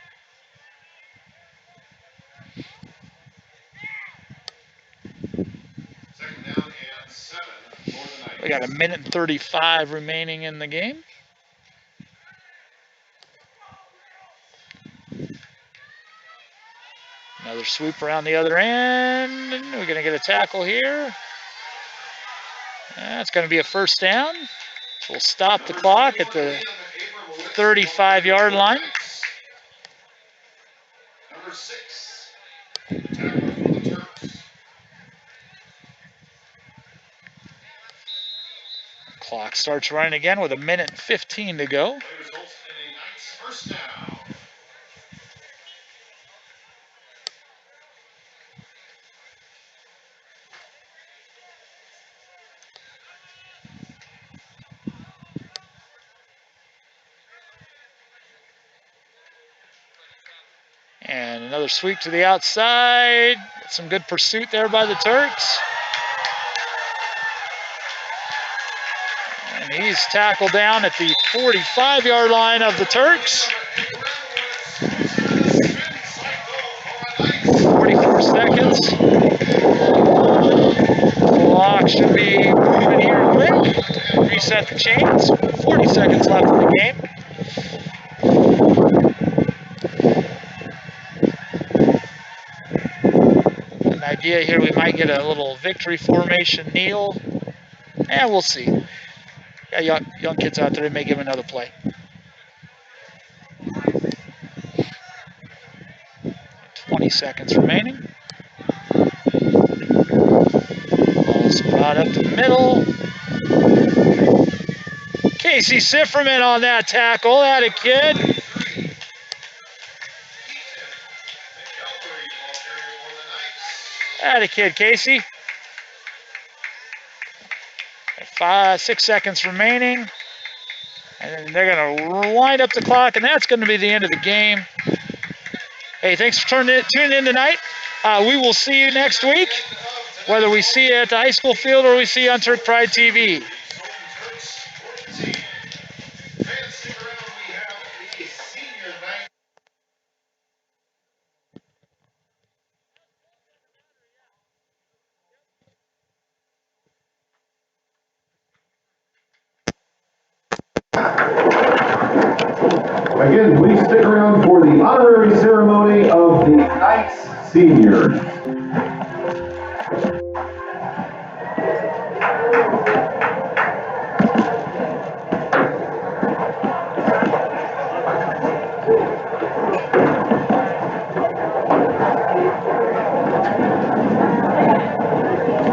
Second down and 7 for the Knights. We got 1:35 remaining in the game. Another sweep around the other end. We're going to get a tackle here. That's going to be a first down. So we'll stop the clock at the 35-yard line. Number 6, tackler for the Turks. Clock starts running again with 1:15 to go. Play results in a Knights first down. And another sweep to the outside. Some good pursuit there by the Turks. And he's tackled down at the 45-yard line of the Turks. 44 seconds. Clock should be moving here quick. Reset the chains. 40 seconds left in the game. An idea here, we might get a little victory formation kneel. And we'll see. Got young kids out there, may give another play. 20 seconds remaining. Ball's brought up to the middle. Casey Sifferman on that tackle. Atta kid. Atta kid, Casey. 6 seconds remaining. And then they're going to wind up the clock, and that's going to be the end of the game. Hey, thanks for tuning in tonight. We will see you next week, whether we see you at the high school field or we see you on Turk Pride TV. Again, please stick around for the honorary ceremony of the Knights Seniors.